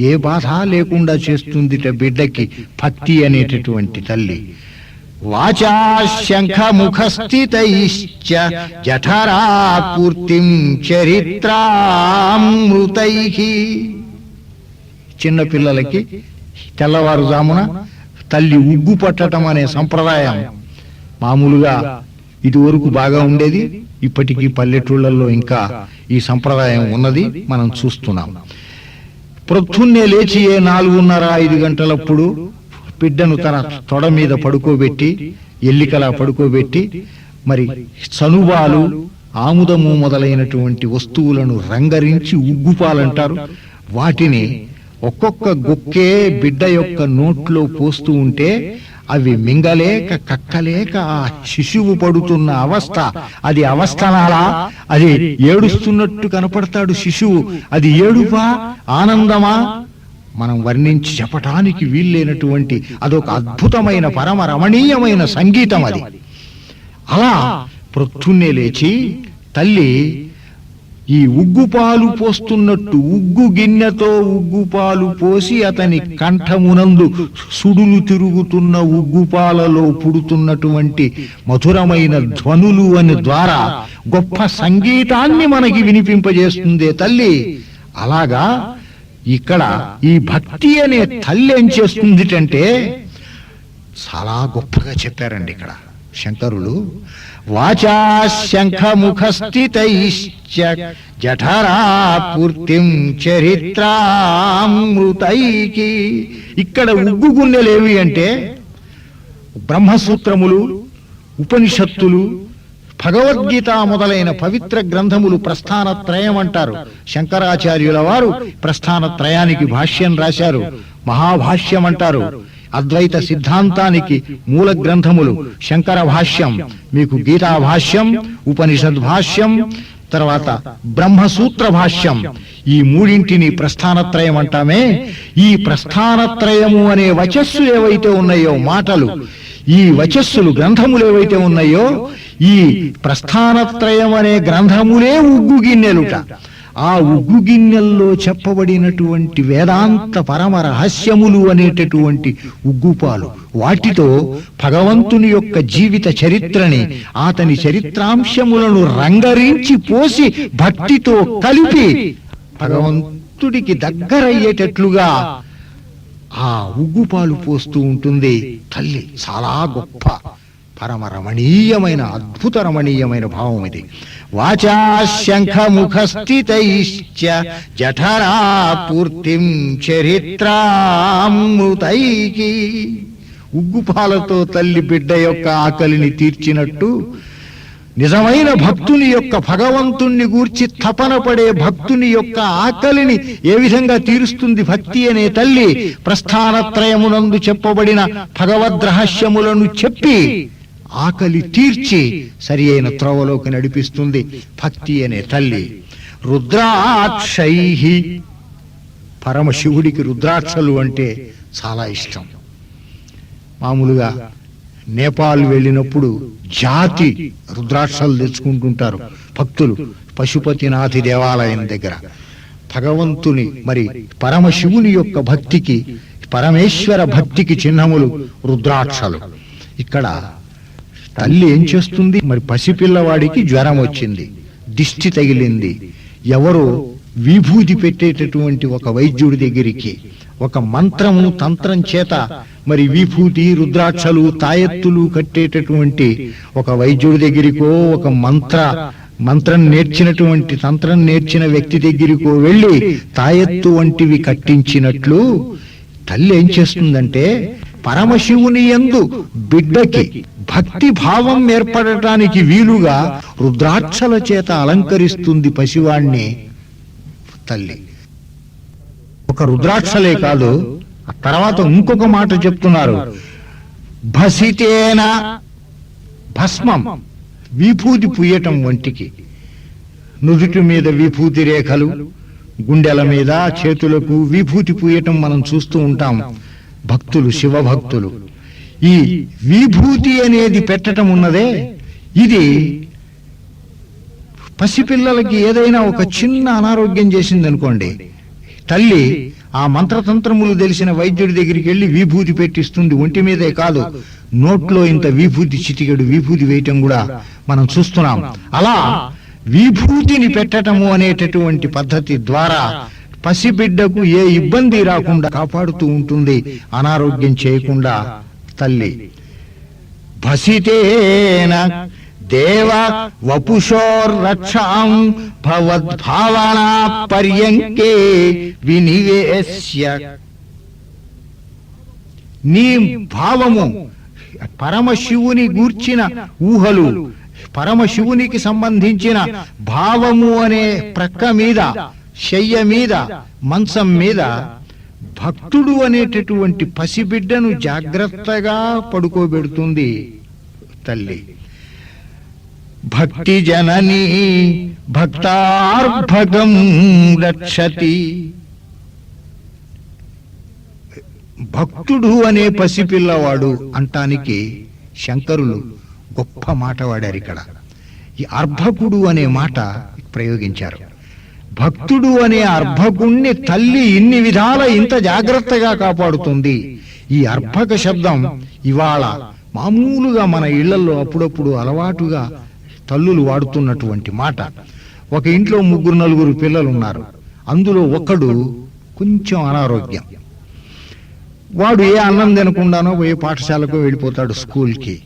ఏ బాధ లేకుండా చేస్తుంది బిడ్డకి భక్తి అనేటటువంటి తల్లి. వాచా శంఖముఖస్థితైశ్చ జఠరా పూర్తిం చరిత్రామృతైః, చిన్న పిల్లలకి తెల్లవారుజామున తల్లి ఉగ్గు పట్టడం అనే సంప్రదాయం మామూలుగా ఇదివరకు బాగా ఉండేది. ఇప్పటికీ పల్లెటూళ్ళల్లో ఇంకా ఈ సంప్రదాయం ఉన్నది, మనం చూస్తున్నాం. ప్రొద్దున్నే లేచి 4:30-5 గంటలప్పుడు బిడ్డను తన తొడ మీద పడుకోబెట్టి, ఎల్లికలా పడుకోబెట్టి, మరి చనుబాలు, ఆముదము మొదలైనటువంటి వస్తువులను రంగరించి ఉగ్గుపాలంటారు. వాటిని ఒక్కొక్క గుక్కే బిడ్డ యొక్క నోట్లో పోస్తూ ఉంటే అవి మింగలేక కక్కలేక ఆ శిశువు పడుతున్న అవస్థ, అది అవస్థనాలా, అది ఏడుస్తున్నట్టు కనపడతాడు శిశువు. అది ఏడుపా, ఆనందమా, మనం వర్ణించి చెప్పటానికి వీల్లేనటువంటి అదొక అద్భుతమైన పరమ రమణీయమైన సంగీతం అది. అలా ప్రొద్దున్నే లేచి తల్లి ఈ ఉగ్గుపాలు పోస్తున్నట్టు ఉగ్గు గిన్నెతో ఉగ్గుపాలు పోసి అతని కంఠమునందు సుడులు తిరుగుతున్న ఉగ్గుపాలలో పుడుతున్నటువంటి మధురమైన ధ్వనులు అని ద్వారా గొప్ప సంగీతాన్ని మనకి వినిపింపజేస్తుందే తల్లి. అలాగా ఇక్కడ ఈ భక్తి అనే తల్లి ఏం చేస్తుందిటంటే చాలా గొప్పగా చెప్పారండి ఇక్కడ శంకరులు. వాచా శంఖముఖస్థితైశ్చ జఠరా పూర్తిం చరిత్రామృతైకి. ఇక్కడ ఉగ్గు గున్నెలేవి అంటే బ్రహ్మసూత్రములు, ఉపనిషత్తులు, భగవద్గీత మొదలైన పవిత్ర గ్రంథములు ప్రస్థానత్రయం అంటారు. శంకరాచార్యుల వారు ప్రస్థానత్రయానికి భాష్యం రాశారు, మహాభాష్యం అంటారు. అద్వైత సిద్ధాంతానికి మూల గ్రంథములు శంకర భాష్యం, మీకు గీతా భాష్యం, ఉపనిషద్ భాష్యం, తర్వాత బ్రహ్మసూత్ర భాష్యం. ఈ మూడింటిని ప్రస్థానత్రయం అంటామే. ఈ ప్రస్థానత్రయము అనే వచస్సులు ఏవైతే ఉన్నాయో, మాటలు, ఈ వచస్సులు గ్రంథములు ఏవైతే ఉన్నాయో, ఈ ప్రస్థానత్రయం అనే గ్రంథములే ఉగ్గు గిన్నెలుట. ఆ ఉగ్గు గిన్నెల్లో చెప్పబడినటువంటి వేదాంత పరమ రహస్యములు అనేటటువంటి ఉగ్గుపాలు, వాటితో భగవంతుని యొక్క జీవిత చరిత్రని, అతని చరిత్రాంశములను రంగరించి పోసి భక్తితో కలిపి భగవంతుడికి దగ్గరయ్యేటట్లుగా ఆ ఉగ్గుపాలు పోస్తూ ఉంటుంది తల్లి. చాలా గొప్ప పరమ రమణీయమైన, అద్భుత రమణీయమైన భావం ఇది. వాచా శంఖముఖస్థితైశ్చ జఠరా పూర్తిం చరిత్రామృతైకి. ఉగ్గుపాలతో తల్లి బిడ్డ యొక్క ఆకలిని తీర్చినట్టు నిజమైన భక్తుని యొక్క, భగవంతుణ్ణి గూర్చి తపన పడే భక్తుని యొక్క ఆకలిని ఏ విధంగా తీరుస్తుంది భక్తి అనే తల్లి? ప్రస్థానత్రయమునందు చెప్పబడిన భగవద్ రహస్యములను చెప్పి ఆకలి తీర్చి సరి అయిన త్రోవలోకి నడిపిస్తుంది భక్తి అనే తల్లి. రుద్రాక్షై, పరమశివుడికి రుద్రాక్షలు అంటే చాలా ఇష్టం. మామూలుగా నేపాల్ వెళ్ళినప్పుడు జాతి రుద్రాక్షలు తెచ్చుకుంటుంటారు భక్తులు పశుపతినాథి దేవాలయం దగ్గర. భగవంతుని, మరి పరమశివుని యొక్క భక్తికి, పరమేశ్వర భక్తికి చిహ్నములు రుద్రాక్షలు. ఇక్కడ తల్లి ఏం చేస్తుంది? మరి పసిపిల్లవాడికి జ్వరం వచ్చింది, దిష్టి తగిలింది. ఎవరో విభూతి పెట్టేటటువంటి ఒక వైద్యుడి దగ్గరికి ఒక మంత్రము, తంత్రం చేత మరి విభూతి, రుద్రాక్షలు, తాయెత్తులు కట్టేటటువంటి ఒక వైద్యుడి దగ్గరికో, ఒక మంత్రం నేర్చినటువంటి, తంత్రం నేర్చిన వ్యక్తి దగ్గరికో వెళ్ళి తాయెత్తు వంటివి కట్టించినట్లు తల్లి ఏం చేస్తుందంటే పరమశివుని యందు బిడ్డకి భక్తి భావం ఏర్పడటానికి వీలుగా రుద్రాక్షల చేత అలంకరిస్తుంది పసివాణ్ణి తల్లి. ఒక రుద్రాక్షలే కాదు, తర్వాత ఇంకొక మాట చెప్తున్నారు. భసితేన, భస్మం, విభూతి పుయ్యటం వంటికి, నుదుటి మీద విభూతి రేఖలు, గుండెల మీద, చేతులకు విభూతి పుయ్యటం మనం చూస్తూ ఉంటాం భక్తులు, శివభక్తులు. ఈ విభూతి అనేది పెట్టటం ఉన్నదే, ఇది పసిపిల్లలకి ఏదైనా ఒక చిన్న అనారోగ్యం చేసింది అనుకోండి, తల్లి ఆ మంత్రతంత్రములు తెలిసిన వైద్యుడి దగ్గరికి వెళ్ళి విభూతి పెట్టిస్తుంది. ఒంటి మీదే కాదు, నోట్లో ఇంత విభూతి, చిటికెడు విభూతి వేయటం కూడా మనం చూస్తున్నాం. అలా విభూతిని పెట్టటము అనేటటువంటి పద్ధతి ద్వారా పసిబిడ్డకు ఏ ఇబ్బంది రాకుండా కాపాడుతూ ఉంటుంది, అనారోగ్యం చేయకుండా తల్లి. భసితేన దేవ వపుషోర్రక్షాం భవద్భావనా పర్యంకే వినివేశ్య. నీ భావము పరమశివుని గూర్చిన ఊహలు, పరమశివునికి సంబంధించిన భావము అనే ప్రక్క మీద, శయ్య మీద, మంచం మీద భక్తుడు అనేటటువంటి పసిబిడ్డను జాగ్రత్తగా పడుకోబెడుతుంది తల్లి. భక్తి జననీ భక్తార్భగం రక్షతి. భక్తుడు అనే పసిపిల్లవాడు అంటానికి శంకరులు గొప్ప మాట వాడారు. ఇక్కడ ఈ అర్భకుడు అనే మాట ప్రయోగించారు. భక్తుడు అనే అర్భకుణ్ణి తల్లి ఇన్ని విధాల ఇంత జాగ్రత్తగా కాపాడుతుంది. ఈ అర్భక శబ్దం ఇవాళ మామూలుగా మన ఇళ్లలో అప్పుడప్పుడు అలవాటుగా తల్లులు వాడుతున్నటువంటి మాట. ఒక ఇంట్లో 3-4 పిల్లలు ఉన్నారు. అందులో ఒకడు కొంచెం అనారోగ్యం. వాడు ఏ అన్నం తినకుండానో పోయి పాఠశాలకు వెళ్ళిపోతాడు, స్కూల్కి.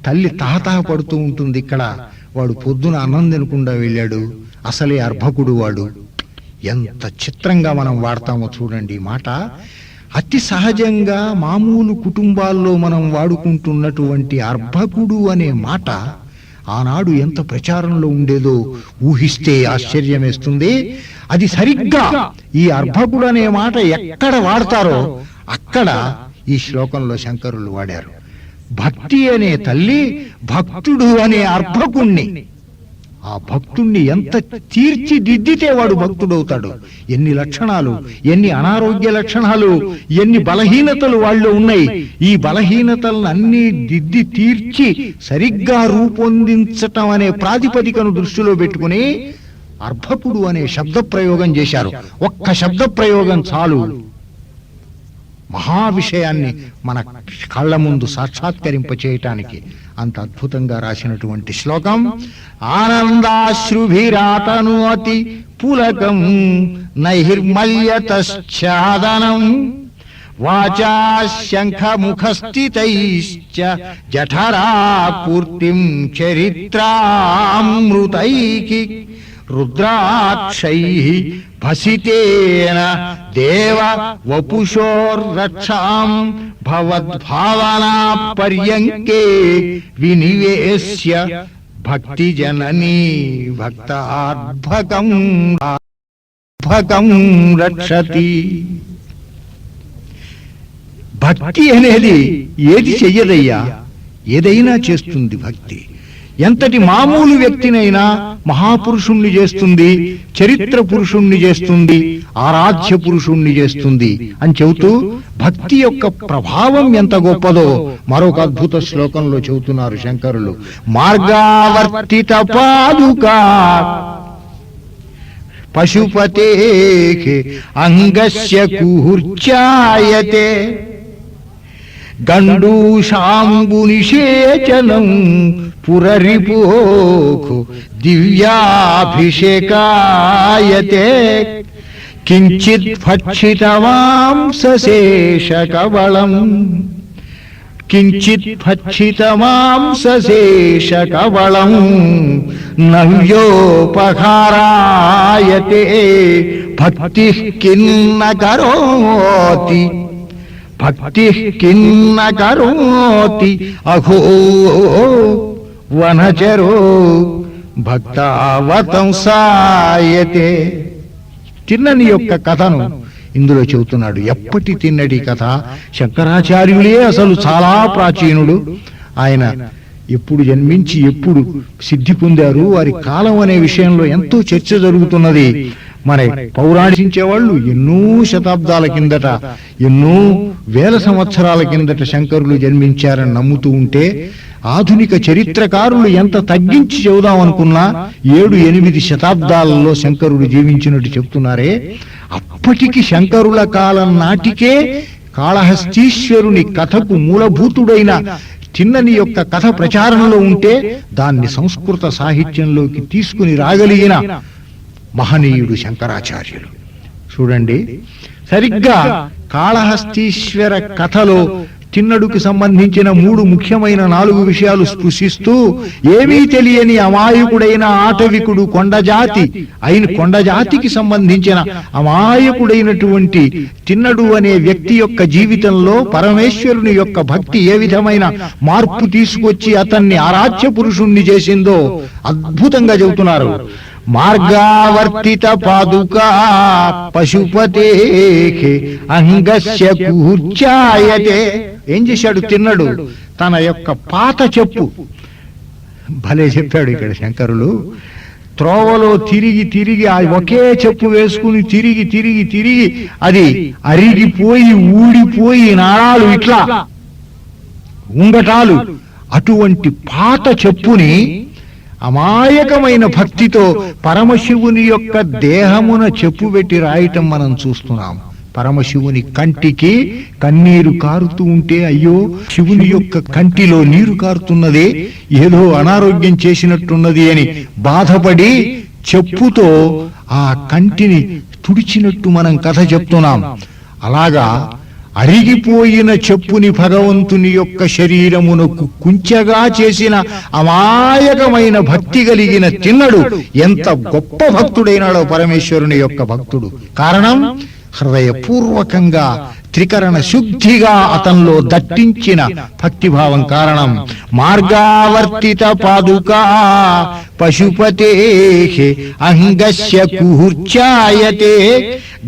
తల్లి తహతహ పడుతూ ఉంటుంది. ఇక్కడ వాడు పొద్దున అన్నం తినకుండా వెళ్ళాడు, అసలే అర్భకుడు వాడు. ఎంత చిత్రంగా మనం వాడతామో చూడండి ఈ మాట. అతి సహజంగా మామూలు కుటుంబాల్లో మనం వాడుకుంటున్నటువంటి అర్భకుడు అనే మాట ఆనాడు ఎంత ప్రచారంలో ఉండేదో ఊహిస్తే ఆశ్చర్యమేస్తుంది. అది సరిగ్గా ఈ అర్భకుడు అనే మాట ఎక్కడ వాడతారో అక్కడ ఈ శ్లోకంలో శంకరులు వాడారు. భక్తి అనే తల్లి భక్తుడు అనే అర్భకుణ్ణి, ఆ భక్తుణ్ణి ఎంత తీర్చిదిద్దితే వాడు భక్తుడవుతాడు. ఎన్ని లక్షణాలు, ఎన్ని అనారోగ్య లక్షణాలు, ఎన్ని బలహీనతలు వాళ్ళు ఉన్నాయి. ఈ బలహీనతలను అన్ని దిద్ది తీర్చి సరిగ్గా రూపొందించటం అనే ప్రాతిపదికను దృష్టిలో పెట్టుకుని అర్భకుడు అనే శబ్ద ప్రయోగం చేశారు. ఒక్క శబ్ద ప్రయోగం చాలు మహా విషయాన్ని మన కళ్ళ ముందు సాక్షాత్కరింప చేయటానికి. అంత అద్భుతంగా రాసినటువంటి శ్లోకం. ఆనందాశ్రుభిరాతనోతి పులకం నైర్మల్యతశ్చాదనం వాచా శంఖముఖస్థితైశ్చ జఠరా పూర్తిం చరిత్రామృతైకి రుద్రాక్షైః భసితేన దేవ వపుషోర్రక్షాం భవద్భావనా పర్యంకే వినివేశ్య భక్తి జననీ భక్తార్భకం రక్షతి. భక్తి అనేది ఏది చెయ్యదయ్యా, ఏదైనా చేస్తుంది భక్తి. ఎంతటి మామూలు వ్యక్తినైనా మహాపురుషుణ్ణి చేస్తుంది, చరిత్ర పురుషుణ్ణి చేస్తుంది, ఆరాధ్య పురుషుణ్ణి చేస్తుంది అని చెబుతూ భక్తి యొక్క ప్రభావం ఎంత గొప్పదో మరొక అద్భుత శ్లోకంలో చెబుతున్నారు శంకరులు. మార్గావర్తిత పాదుకా పశుపతే అంగస్య కుహుర్చాయతే గండూషాంబునిషేచనం పురరిపోఖు దివ్యాభిషేకాయతే కించిత్ భక్షితమాంసశేషకవళం భక్షితమాంసశేషకవళం నవ్యోపహారాయతే భక్తిః కిన్న కరోతి భక్తిః కిన్న కరోతి అఘో వనచరో భక్తావతంసాయతే. తిన్నని యొక్క కథను ఇందులో చెబుతున్నాడు. ఎప్పటి తిన్నడి కథ. శంకరాచార్యులే అసలు చాలా ప్రాచీనుడు. ఆయన ఎప్పుడు జన్మించి ఎప్పుడు సిద్ధి పొందారు, వారి కాలం అనే విషయంలో ఎంతో చర్చ జరుగుతున్నది. మన పౌరాణించేవాళ్ళు ఎన్నో శతాబ్దాల కిందట, ఎన్నో వేల సంవత్సరాల కిందట శంకరులు జన్మించారని నమ్ముతూ ఉంటే, ఆధునిక చరిత్రకారులు ఎంత తగ్గించి చెబుదామనుకున్నా 7-8 శతాబ్దాలలో శంకరుడు జీవించినట్టు చెప్తున్నారే. అప్పటికి శంకరుల కాలం నాటికే కాళహస్తీశ్వరుని కథకు మూలభూతుడైన తిన్నని యొక్క కథ ప్రచారంలో ఉంటే దాన్ని సంస్కృత సాహిత్యంలోకి తీసుకుని రాగలిగిన మహనీయుడు శంకరాచార్యులు. చూడండి, సరిగ్గా కాళహస్తీశ్వర కథలో తిన్నడుకి సంబంధించిన 3 ముఖ్యమైన 4 విషయాలు స్పృశిస్తూ ఏమీ తెలియని అమాయకుడైన ఆటవికుడు కొండజాతికి సంబంధించిన అమాయకుడైనటువంటి తిన్నడు అనే వ్యక్తి యొక్క జీవితంలో పరమేశ్వరుని యొక్క భక్తి ఏ విధమైన మార్పు తీసుకొచ్చి అతన్ని ఆరాధ్య పురుషుణ్ణి చేసిందో అద్భుతంగా చెబుతున్నారు. మార్గావర్తిత పాదుకా పశుపతే అంగస్య కూర్చాయతే. ఏం చేశాడు తిన్నడు? తన యొక్క పాత చెప్పు, భలే చెప్పాడు ఇక్కడ శంకరులు, త్రోవలో తిరిగి ఆ ఒకే చెప్పు వేసుకుని తిరిగి అది అరిగిపోయి ఊడిపోయి నాళాలు ఇట్లా ఉంగటాలు, అటువంటి పాత చెప్పుని అమాయకమైన భక్తితో పరమశివుని యొక్క దేహమున చెప్పు పెట్టి రాయటం మనం చూస్తున్నాం. పరమశివుని కంటికి కన్నీరు కారుతూ ఉంటే అయ్యో శివుని యొక్క కంటిలో నీరు కారుతున్నదే, ఏదో అనారోగ్యం చేసినట్టున్నది అని బాధపడి చెప్పుతో ఆ కంటిని తుడిచినట్టు మనం కథ చెప్తున్నాం. అలాగా అరిగిపోయిన చెప్పుని భగవంతుని యొక్క శరీరమునకు కుంచెగా చేసిన అమాయకమైన భక్తి కలిగిన తిన్నడు ఎంత గొప్ప భక్తుడైనాడో పరమేశ్వరుని యొక్క భక్తుడు. కారణం హృదయపూర్వకంగా త్రికరణ శుద్ధిగా అతనిలో దట్టించిన భక్తిభావం కారణం. మార్గావర్తిత పాదుకా పశుపతే అంగస్య కూర్చాయతే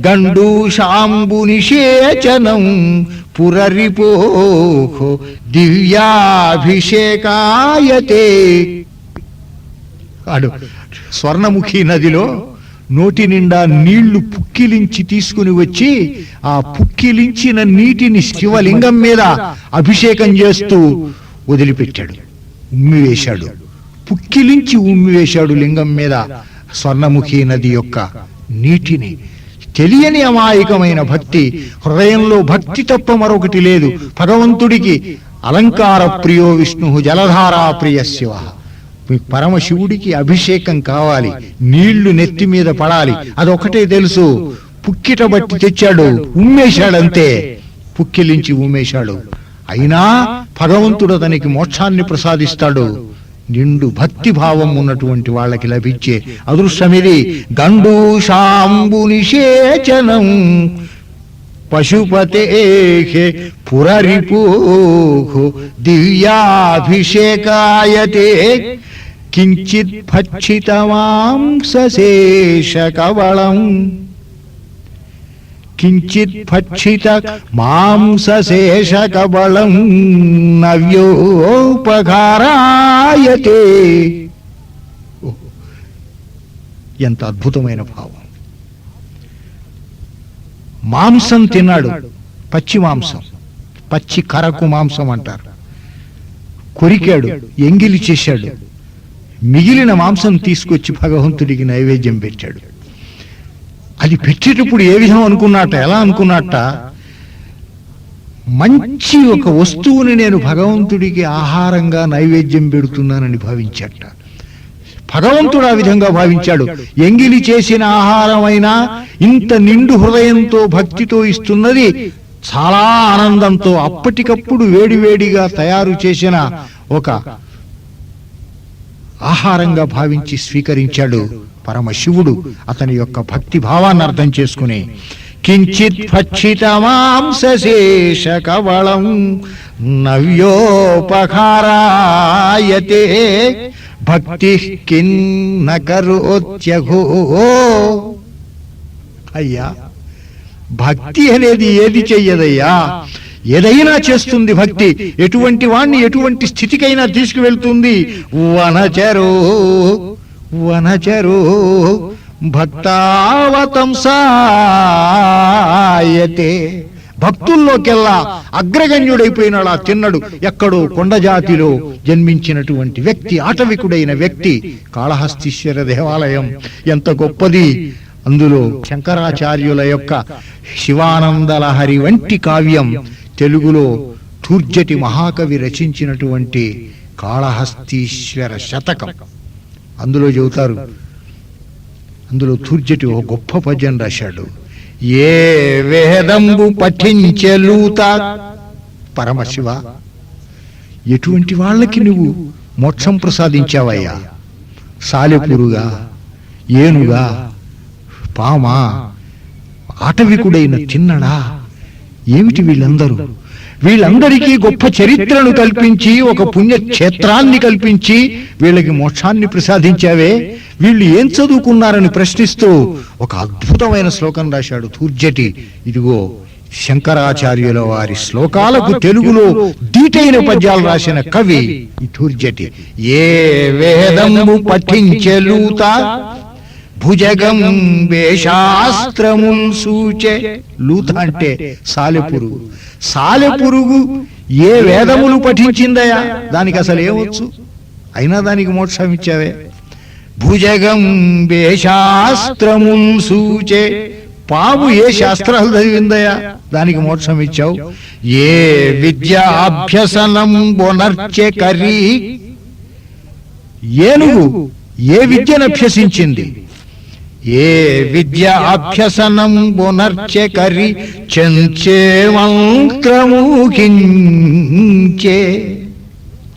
గండూషాంబు నిషేచనం పురరిపోః దివ్యాభిషేకాయతే. అడు స్వర్ణముఖి నదిలో నోటి నిండా నీళ్లు పుక్కిలించి తీసుకుని వచ్చి ఆ పుక్కిలించిన నీటిని శివలింగం మీద అభిషేకం చేస్తూ వదిలిపెట్టాడు, ఉమ్మివేశాడు. పుక్కిలించి ఉమ్మివేశాడు లింగం మీద స్వర్ణముఖి నది యొక్క నీటిని. తెలియని అమాయకమైన భక్తి, హృదయంలో భక్తి తప్ప మరొకటి లేదు. భగవంతుడికి అలంకార ప్రియో విష్ణు జలధారా ప్రియ శివ. పరమశివుడికి అభిషేకం కావాలి, నీళ్లు నెత్తి మీద పడాలి, అదొకటే తెలుసు. పుక్కిట బట్టి తెచ్చాడు, ఉమ్మేశాడంతే, పుక్కిలించి ఉమ్మేశాడు. అయినా భగవంతుడు అతనికి మోక్షాన్ని ప్రసాదిస్తాడు. నిండు భక్తి భావం ఉన్నటువంటి వాళ్ళకి లభించే అదృష్టమిది. గండూషాంబు నిషేచనం పశుపతే పురరిపోః దివ్యాభిషేకాయతే కించిత్ భక్షిత మాంసశేష కవళం కించిత్ భక్షిత మాంసశేష కవళం నవ్యోపకారాయతే. ఎంత అద్భుతమైన భావం! మాంసం తిన్నాడు, పచ్చి మాంసం, పచ్చి కరకు మాంసం అంటారు. కొరికాడు, ఎంగిలి చేశాడు, మిగిలిన మాంసం తీసుకొచ్చి భగవంతుడికి నైవేద్యం పెట్టాడు. అది పెట్టేటప్పుడు ఏ విధం అనుకున్నట్ట, ఎలా అనుకున్నట్ట, మంచి ఒక వస్తువుని నేను భగవంతుడికి ఆహారంగా నైవేద్యం పెడుతున్నానని భావించట. భగవంతుడు ఆ విధంగా భావించాడు. ఎంగిలి చేసిన ఆహారమైనా ఇంత నిండు హృదయంతో భక్తితో ఇస్తున్నది చాలా ఆనందంతో అప్పటికప్పుడు వేడివేడిగా తయారు చేసిన ఒక ఆహారంగా భావించి స్వీకరించాడు పరమశివుడు. అతని యొక్క భక్తి భావాన్ని అర్థం చేసుకుని కించిత్ భక్షిత మాంసశేష కవళం నవ్యోపకారాయతే భక్తి కిన్న కరోత్యఘో. అయ్యా, భక్తి అనేది ఏది చెయ్యదయ్యా, ఏదైనా చేస్తుంది భక్తి. ఎటువంటి వాణ్ణి ఎటువంటి స్థితికైనా తీసుకువెళ్తుంది. వనచరో వనచరో భక్తావతంసాయతే. భక్తుల్లోకెల్లా అగ్రగణ్యుడైపోయినాడు ఆ తిన్నడు. ఎక్కడో కొండ జాతిలో జన్మించినటువంటి వ్యక్తి, ఆటవికుడైన వ్యక్తి. కాళహస్తీశ్వర దేవాలయం ఎంత గొప్పది! అందులో శంకరాచార్యుల యొక్క శివానందలహరి వంటి కావ్యం, తెలుగులో తూర్జటి మహాకవి రచించినటువంటి కాళహస్తీశ్వర శతకం, అందులో చెబుతారు. అందులో తూర్జటి ఒక గొప్ప పద్యం రాశాడు. ఏ వేదంబు పఠించెలూత. పరమశివ, ఎటువంటి వాళ్ళకి నువ్వు మోక్షం ప్రసాదించావయ్యా? సాలెపురుగా, ఏనుగా, పామా, ఆటవికుడైన తిన్నడా, ఏమిటి వీళ్ళందరూ? వీళ్ళందరికీ గొప్ప చరిత్రను కల్పించి ఒక పుణ్యక్షేత్రాన్ని కల్పించి వీళ్ళకి మోక్షాన్ని ప్రసాదించావే, వీళ్ళు ఏం చదువుకున్నారని ప్రశ్నిస్తూ ఒక అద్భుతమైన శ్లోకం రాశాడు తూర్జటి. ఇదిగో శంకరాచార్యుల వారి శ్లోకాలకు తెలుగులో దీటైన పద్యాలు రాసిన కవి ఈ తూర్జటి. ఏ వేదము పఠించెలూత భుజగం వేశాస్త్రముల్ సూచే. లూత అంటే సాలెపురుగు. సాలెపురుగు ఏ వేదములు పఠించిందయా? దానికి అసలు ఏమొచ్చు? అయినా దానికి మోక్షం ఇచ్చావే. భుజగం వేశాస్త్రముల్ సూచే. పాము ఏ శాస్త్రాలు చదివిందయా? దానికి మోక్షం ఇచ్చావు. ఏ విద్యాభ్యసనం బొనర్చె కరి. ఏనుగు ఏ విద్యను అభ్యసించింది? ఏ విద్య అభ్యసనం బొనర్చె కరి చెంచే మంత్రముకించే.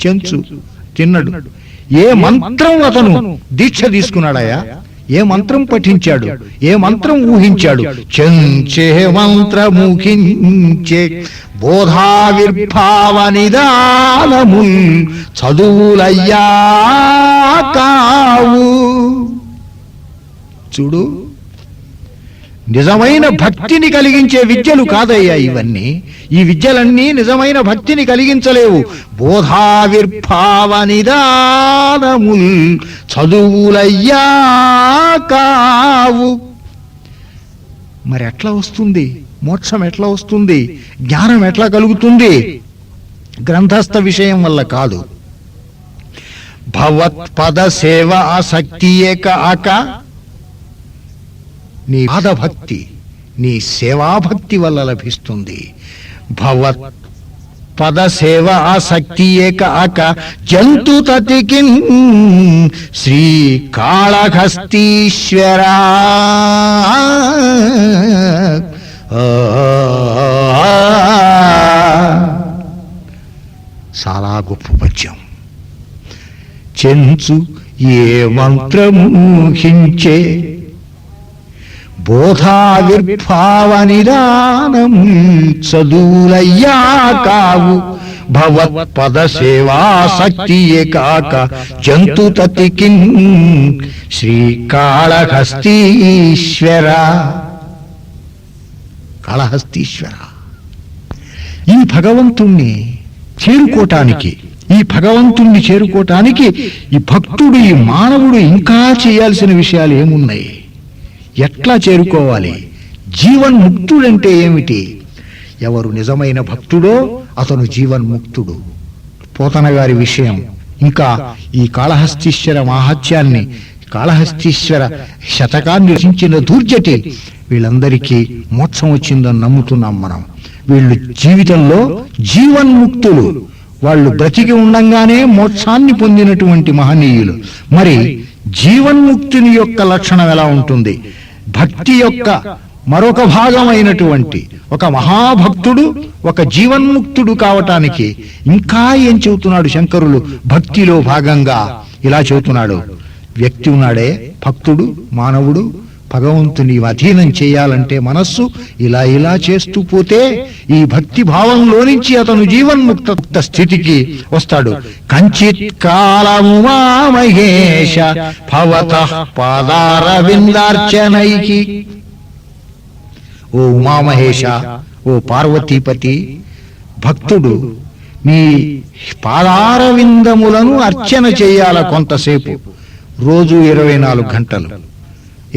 చెంచు తిన్నడు. ఏ మంత్రం అతను దీక్ష తీసుకున్నాడయా? ఏ మంత్రం పఠించాడు? ఏ మంత్రం ఊహించాడు? చెంచే మంత్రముకించే బోధావిర్భావ నిదానముల్ చదువులయ్యా కావు. చూడు, నిజమైన భక్తిని కలిగించే విద్యలు కాదయ్యా ఇవన్నీ. ఈ విద్యలన్నీ నిజమైన భక్తిని కలిగించలేవు. బోధావిర్భావ నిదానముల్ చదువులయ్యా కావు. మరి ఎట్లా వస్తుంది మోక్షం? ఎట్లా వస్తుంది జ్ఞానం? ఎట్లా కలుగుతుంది? గ్రంథస్థ విషయం వల్ల కాదు. భవత్పద సేవ ఆసక్తి ఏక ఆక. నీ పాదభక్తి, నీ సేవాభక్తి వల్ల లభిస్తుంది. భవత్ పద సేవ ఆసక్తి ఏక ఆక జంతు తతికిన్ శ్రీకాళహస్తీశ్వరా. చాలా గొప్ప పద్యం. చెంచు ఏ మంత్రమూహించే బోధావిర్భావ నిదానం చదువులయ్యా కావు. భవత్పద సేవాసక్తి ఏకాక జంతు తతికిన్ శ్రీకాళహస్తీశ్వర. కాళహస్తీశ్వర, ఈ భగవంతుణ్ణి చేరుకోవటానికి, ఈ భగవంతుణ్ణి చేరుకోవటానికి ఈ భక్తుడు, ఈ మానవుడు ఇంకా చేయాల్సిన విషయాలు ఏమున్నాయి? ఎట్లా చేరుకోవాలి? జీవన్ముక్తుడంటే ఏమిటి? ఎవరు నిజమైన భక్తుడో అతను జీవన్ముక్తుడు. పోతన గారి విషయం, ఇంకా ఈ కాళహస్తీశ్వర మాహాత్యాన్ని, కాళహస్తీశ్వర శతకాన్ని రచించిన దూర్జటి, వీళ్ళందరికీ మోక్షం వచ్చిందని నమ్ముతున్నాం మనం. వీళ్ళు జీవితంలో జీవన్ముక్తులు. వాళ్ళు బ్రతికి ఉండంగానే మోక్షాన్ని పొందినటువంటి మహనీయులు. మరి జీవన్ముక్తుని యొక్క లక్షణం ఎలా ఉంటుంది? భక్తి యొక్క మరొక భాగమైనటువంటి ఒక మహాభక్తుడు ఒక జీవన్ముక్తుడు కావటానికి ఇంకా ఏం చెబుతున్నాడు శంకరులు? భక్తిలో భాగంగా ఇలా చెబుతున్నాడు. వ్యక్తి ఉన్నాడే భక్తుడు, మానవుడు, భగవంతుని అధీనం చేయాలంటే మనస్సు ఇలా ఇలా చేస్తూ పోతే ఈ భక్తి భావంలో నుంచి అతను జీవన్ముక్త స్థితికి వస్తాడు. కంచిత్ కాలము మహేష భవతః పాదారవిందార్చనైకి. ఓ ఉమామహేష, ఓ పార్వతీపతి, భక్తుడు నీ పాదారవిందములను అర్చన చేయాల కొంతసేపు. రోజు 24 గంటలు.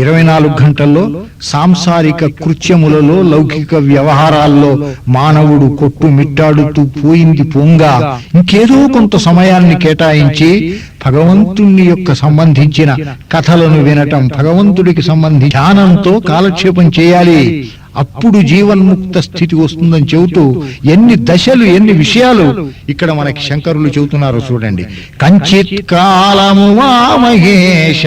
24 గంటల్లో సాంసారిక కృత్యములలో, లౌకిక వ్యవహారాల్లో మానవుడు కొట్టుమిట్టాడుతూ పోయింది పోంగా ఇంకేదో కొంత సమయాన్ని కేటాయించి భగవంతుని యొక్క సంబంధించిన కథలను వినటం, భగవంతుడికి సంబంధించి ధ్యానంతో కాలక్షేపం చేయాలి. అప్పుడు జీవన్ముక్త స్థితి వస్తుందని చెబుతూ ఎన్ని దశలు, ఎన్ని విషయాలు ఇక్కడ మనకి శంకరులు చెబుతున్నారు చూడండి. కంచిత్ కాలము మహేష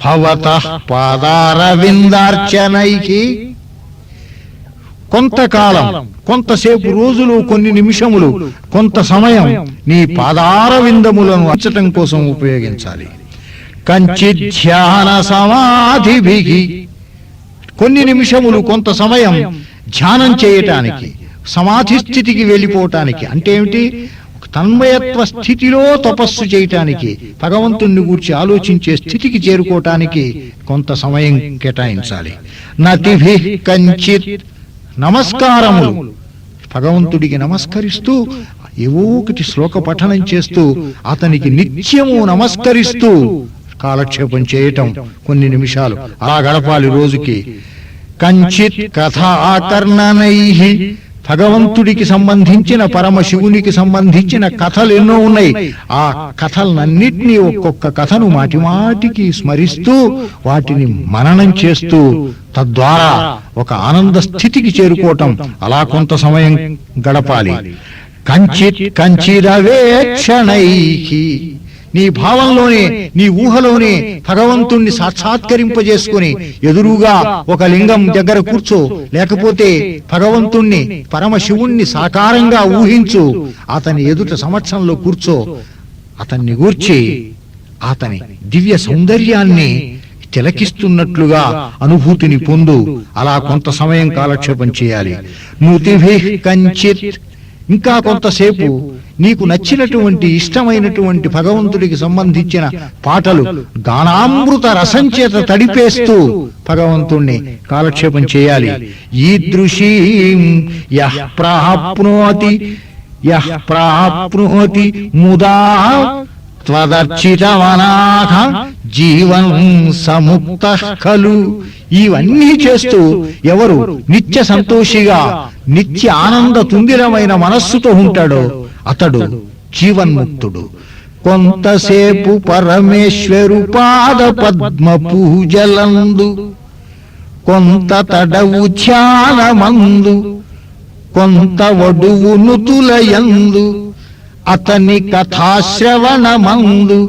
భవతః పాదారవిందార్చనైకి. కొంతకాలం, కొంతసేపు, రోజులు, కొన్ని నిమిషములు, కొంత సమయం నీ పాదార విందములను అంచటం కోసం ఉపయోగించాలి. కంచిత్ ధ్యాన సమాధిభిః, కొన్ని నిమిషములు, కొంత సమయం ధ్యానం చేయటానికి, సమాధి స్థితికి వెళ్ళిపోవటానికి. అంటే ఏమిటి? తన్మయత్వ స్థితిలో తపస్సు చేయటానికి, భగవంతుణ్ణి గూర్చి ఆలోచించే స్థితికి చేరుకోవటానికి కొంత సమయం కేటాయించాలి. నతిభిః కంచిత్, నమస్కారములు, భగవంతుడికి నమస్కరిస్తూ ఏవో ఒకటి శ్లోక పఠనం చేస్తూ అతనికి నిత్యము నమస్కరిస్తూ కాలక్షేపం చేయటం కొన్ని నిమిషాలు అలా గడపాలి రోజుకి. కంచిత్ కథాకర్ణనైః, భగవంతుడికి సంబంధించిన, పరమశివునికి సంబంధించిన కథలు ఎన్నో ఉన్నాయి. ఆ కథలన్నిటినీ, ఒక్కొక్క కథను మాటి మాటికి స్మరిస్తూ వాటిని మననం చేస్తూ తద్వారా ఒక ఆనంద స్థితికి చేరుకోవటం అలా కొంత సమయం గడపాలి. కంచిత్ కంచిరవేక్షణైః, నీ భావంలోనే, నీ ఊహలోనే భగవంతుణ్ణి సాక్షాత్కరింపజేసుకుని ఎదురుగా ఒక లింగం దగ్గర కూర్చో, లేకపోతే భగవంతుణ్ణి, పరమశివుణ్ణి సాకారంగా ఊహించు, అతని ఎదుట సమక్షంలో కూర్చో, అతన్ని గూర్చి అతని దివ్య సౌందర్యాన్ని తిలకిస్తున్నట్లుగా అనుభూతిని పొందు. అలా కొంత సమయం కాలక్షేపం చేయాలి. నుతిభిః కంచిత్, ఇంకా కొంతసేపు నీకు నచ్చినటువంటి, ఇష్టమైనటువంటి భగవంతుడికి సంబంధించిన పాటలు గానామృత రసం చేత తడిపేస్తూ భగవంతుణ్ణి కాలక్షేపం చేయాలి. ఈదృశీం యః ప్రాప్నోతి ముదా త్వదర్చితమనాః జీవన్ సముక్తః ఖలు, ఇవన్నీ చేస్తూ ఎవరు నిత్య సంతోషిగా, నిత్య ఆనంద తుందిరమైన మనస్సుతో ఉంటాడో అతడు జీవన్ముక్తుడు. కొంతసేపు పరమేశ్వరు పాద పద్మ పూజలందు, కొంత తడవు ధ్యానమందు, కొంత వడువు నుతులయందు, అతని కథాశ్రవణమందు,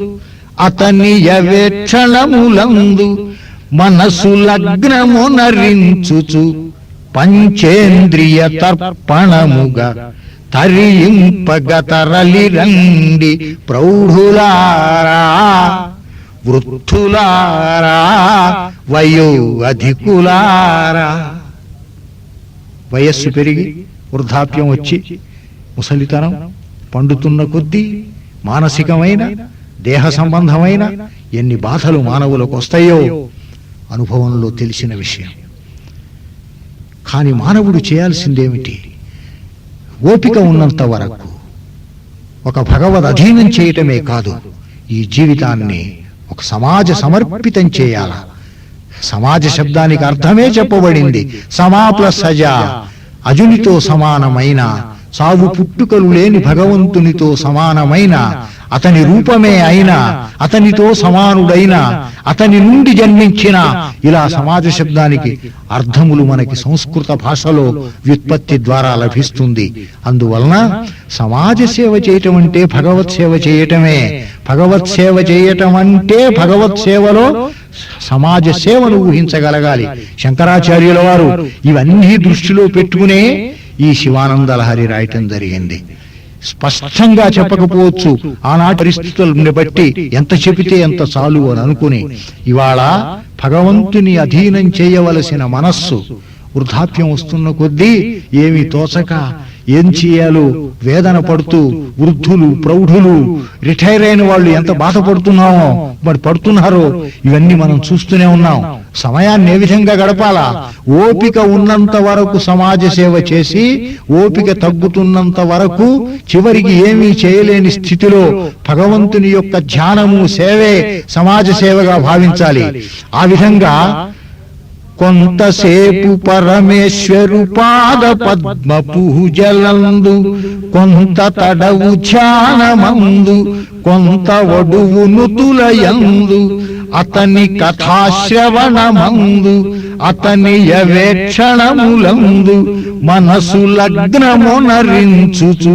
అతని యవేక్షణములందు మనసు లగ్నమునరించుచు పంచేంద్రియ తర్పణముగా తరింపగతరలిరండి ప్రౌఢులారా, వృద్ధులారా, వయో అధికులారా. వయస్సు పెరిగి వృద్ధాప్యం వచ్చి ముసలితనం పండుతున్న కొద్దీ మానసికమైన, దేహ సంబంధమైన ఎన్ని బాధలు మానవులకు వస్తాయో అనుభవంలో తెలిసిన విషయం. కాని మానవుడు చేయాల్సిందేమిటి? ఓపిక ఉన్నంత వరకు ఒక భగవద్ అధీనం చేయటమే కాదు, ఈ జీవితాన్ని ఒక సమాజ సమర్పితం చేయాల. సమాజ శబ్దానికి అర్థమే చెప్పబడింది. సమా ప్లస్ సజా, అజునితో సమానమైన, సావు పుట్టుకలు లేని భగవంతునితో సమానమైన, అతని రూపమే అయినా, అతనితో సమానుడైన, అతని నుండి జన్మించిన, ఇలా సమాజ శబ్దానికి అర్థములు మనకి సంస్కృత భాషలో వ్యుత్పత్తి ద్వారా లభిస్తుంది. అందువలన సమాజ సేవ చేయటం అంటే భగవత్ సేవ చేయటమే. భగవత్ సేవ చేయటం అంటే భగవత్ సేవలో సమాజ సేవను ఊహించగలగాలి. శంకరాచార్యుల వారు ఇవన్నీ దృష్టిలో పెట్టుకునే ఈ శివానంద లహరి రాయటం జరిగింది. స్పష్టంగా చెప్పకపోవచ్చు, ఆనాటి పరిస్థితులను బట్టి ఎంత చెబితే ఎంత చాలు అని అనుకుని, ఇవాళ భగవంతుని అధీనం చేయవలసిన మనస్సు వృద్ధాప్యం వస్తున్న కొద్దీ ఏమి తోచక ఏం చేయాలో వేదన పడుతూ, వృద్ధులు, ప్రౌఢులు, రిటైర్ అయిన వాళ్ళు ఎంత బాధపడుతున్నామో, మరి పడుతున్నారో, ఇవన్నీ మనం చూస్తూనే ఉన్నాం. సమయాన్ని ఏ విధంగా గడపాలా? ఓపిక ఉన్నంత వరకు సమాజ సేవ చేసి, ఓపిక తగ్గుతున్నంత వరకు చివరికి ఏమీ చేయలేని స్థితిలో భగవంతుని యొక్క ధ్యానము, సేవే సమాజ సేవగా భావించాలి. ఆ విధంగా కొంతసేపు పరమేశ్వరు పాద పద్మ పూజలందు, కొంత తడవు ధ్యానమందు, కొంత వడువు నుతులయందు, అతని కథాశ్రవణమందు, అతని యవేక్షణములందు మనసు లగ్నమునరించుచు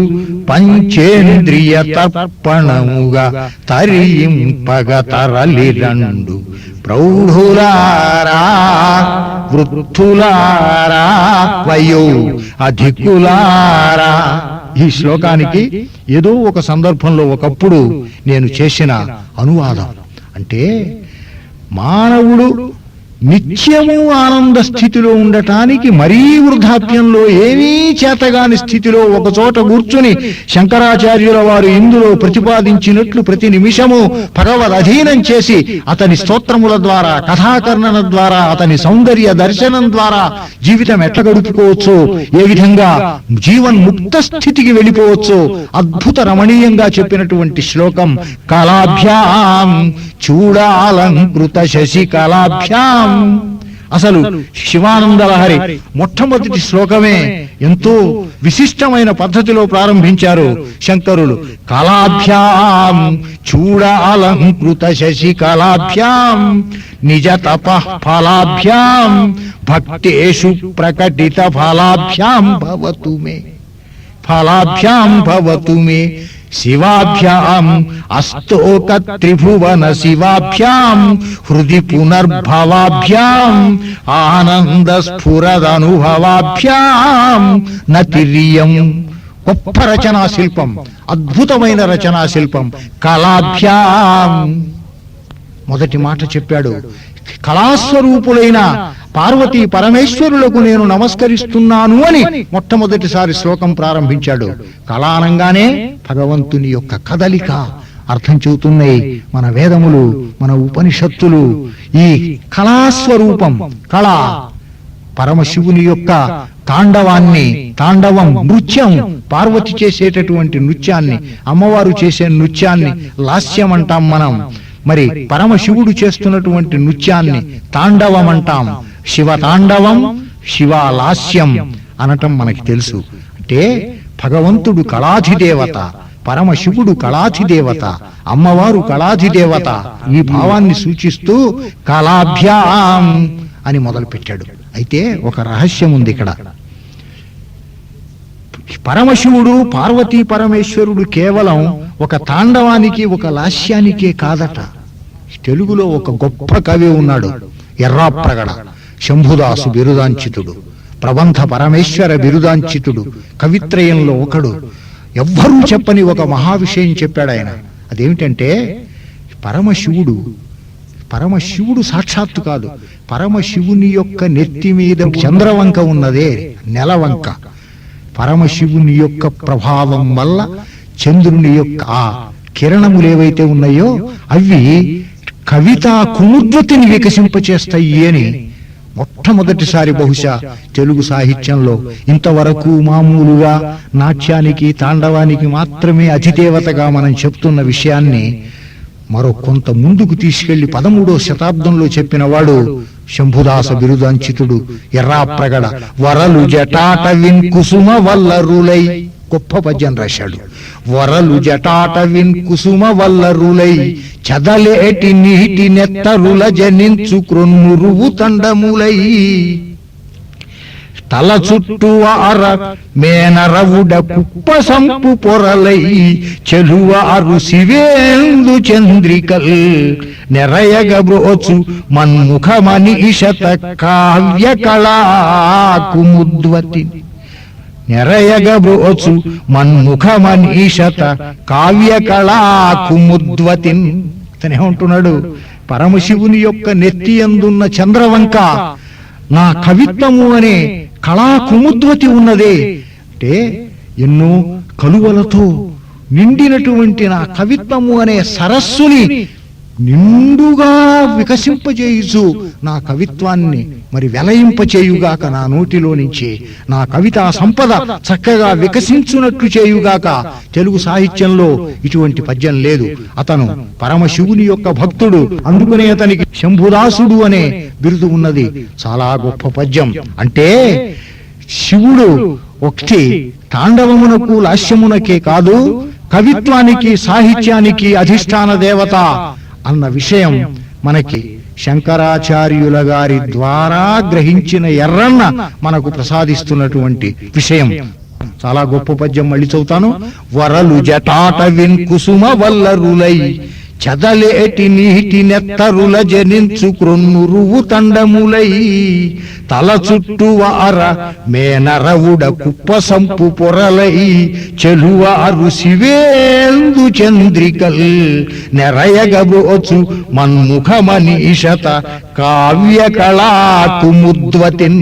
పంచేంద్రియ తర్పణముగా తరింపగ తరలిరండు ప్రౌఢులారా, వృద్ధులారా, వయో అధికులారా. ఈ శ్లోకానికి ఏదో ఒక సందర్భంలో ఒకప్పుడు నేను చేసిన అనువాదం. అంటే మానవుడు నిత్యము ఆనంద స్థితిలో ఉండటానికి మరీ వృద్ధాప్యంలో ఏమీ చేతగాని స్థితిలో ఒక చోట కూర్చుని శంకరాచార్యుల వారు ఇందులో ప్రతిపాదించినట్లు ప్రతి నిమిషము భగవద్ అధీనం చేసి అతని స్తోత్రముల ద్వారా, కథాకర్ణన ద్వారా, అతని సౌందర్య దర్శనం ద్వారా జీవితం ఎట్లా గడుపుకోవచ్చు, ఏ విధంగా జీవన్ ముక్త స్థితికి వెళ్ళిపోవచ్చు అద్భుత రమణీయంగా చెప్పినటువంటి శ్లోకం. కళాభ్యాం చూడాలంకృత శశి కళాభ్యాం. అసలు శివానంద లహరి మొట్టమొదటి శ్లోకమే ఎంతో విశిష్టమైన పద్ధతిలో ప్రారంభించారు శంకరులు. కళాభ్యాం చూడాలంకృత శశి కళాభ్యాం నిజ తపః ఫలాభ్యాం భక్తేషు ప్రకటిత ఫలాభ్యాం భవతు మే, ఫలాభ్యాం భవతు మే. శివాభ్యాం అస్తోక త్రిభువన శివాభ్యాం హృది పునర్భవాభ్యాం ఆనంద స్ఫురదనుభవాభ్యాం నతిరియం. గొప్ప రచనా శిల్పం, అద్భుతమైన రచనా శిల్పం. కళాభ్యాం మొదటి మాట చెప్పాడు. కళాస్వరూపులైన పార్వతీ పరమేశ్వరులకు నేను నమస్కరిస్తున్నాను అని మొట్టమొదటిసారి శ్లోకం ప్రారంభించాడు. కళానంగానే భగవంతుని యొక్క కదలిక అర్థం చెబుతున్నాయి మన వేదములు, మన ఉపనిషత్తులు. ఈ కళాస్వరూపం, కళ పరమశివుని యొక్క తాండవం నృత్యం, పార్వతి చేసేటటువంటి నృత్యాన్ని, అమ్మవారు చేసే నృత్యాన్ని లాస్యం అంటాం మనం. మరి పరమశివుడు చేస్తున్నటువంటి నృత్యాన్ని తాండవం అంటాం. శివ తాండవం, శివాలాస్యం అనటం మనకి తెలుసు. అంటే భగవంతుడు కళాధిదేవత, పరమశివుడు కళాధిదేవత, అమ్మవారు కళాధిదేవత. ఈ భావాన్ని సూచిస్తూ కళాభ్యాం అని మొదలుపెట్టాడు. అయితే ఒక రహస్యం ఉంది ఇక్కడ. పరమశివుడు పార్వతీ పరమేశ్వరుడు కేవలం ఒక తాండవానికి, ఒక లాస్యానికే కాదట. తెలుగులో ఒక గొప్ప కవి ఉన్నాడు, ఎర్రాప్రగడ, శంభుదాసు బిరుదాంచితుడు, ప్రబంధ పరమేశ్వర బిరుదాంచితుడు, కవిత్రయంలో ఒకడు. ఎవ్వరూ చెప్పని ఒక మహావిషయం చెప్పాడు ఆయన. అదేమిటంటే పరమశివుడు సాక్షాత్తు కాదు, పరమశివుని యొక్క నెత్తి మీద చంద్రవంక ఉన్నదే, నెలవంక. పరమశివుని యొక్క ప్రభావం వల్ల చంద్రుని యొక్క ఆ కిరణములు ఏవైతే ఉన్నాయో అవి కవితా కుముద్వతిని వికసింపచేస్తాయి అని మొట్టమొదటిసారి బహుశా తెలుగు సాహిత్యంలో, ఇంతవరకు మామూలుగా నాట్యానికి, తాండవానికి మాత్రమే అధిదేవతగా మనం చెప్తున్న విషయాన్ని మరో కొంత ముందుకు తీసుకెళ్లి 13వ శతాబ్దంలో చెప్పినవాడు శంభుదాస బిరుదాంచితుడు ఎర్రాప్రగడ. వరలు జటాటవిన్ కుసుమ వల్లరులై, గొప్ప పద్యం రాశాడు. వరలు జటాటవిన్ కుసుమ వల్లరులై చదలేటి నీటి నెత్తరుల జనించు క్రొన్మురువు తండములై తల చుట్టూ ఆర మేనరవుడ కుప్ప సంపు పొరలై చెలువారు శివేందు చంద్రికల్ నెరయగబ్రోచు మన్ముఖమనీషత కావ్య కళా కుముద్వతి. నెరయగబ్రోచు మన్ముఖమనీషత కావ్య కళా కుముద్వతిన్. అతనేమంటున్నాడు, పరమశివుని యొక్క నెత్తి అందున్న చంద్రవంక నా కవిత్వము అనే కళా కుముద్వతి ఉన్నదే. అంటే ఎన్నో కలువలతో నిండినటువంటి నా కవిత్వము అనే సరస్సుని నిండుగా వికసింపజేయుచు నా కవిత్వాన్ని మరి వెలయింపచేయుగాక, నా నోటిలో నుంచి నా కవితా సంపద చక్కగా వికసించునట్లు చేయుగాక. తెలుగు సాహిత్యంలో ఇటువంటి పద్యం లేదు. అతను పరమశివుని యొక్క భక్తుడు, అందుకనే అతనికి శంభుదాసుడు అనే బిరుదు ఉన్నది. చాలా గొప్ప పద్యం. అంటే శివుడు ఒకటి తాండవమునకు, లాస్యమునకే కాదు, కవిత్వానికి, సాహిత్యానికి అధిష్టాన దేవత అన్న విషయం మనకి శంకరాచార్యుల గారి ద్వారా గ్రహించిన ఎర్రన్న మనకు ప్రసాదిస్తున్నటువంటి విషయం. చాలా గొప్ప పద్యం, మళ్ళీ చదువుతాను. వరలు జటాటవిన్ కుసుమ వల్లరులై చదలేటి నీటి నెత్తరుల జనించు క్రొన్నురువు తండములై తల చుట్టూ వార మేనరవుడ కుప్ప సంపు పొరలై చెలువారు శివేందు చంద్రికల్ నెరయగబోచు మన్ముఖమనీషత కావ్య కళాకు ముద్వతిన్.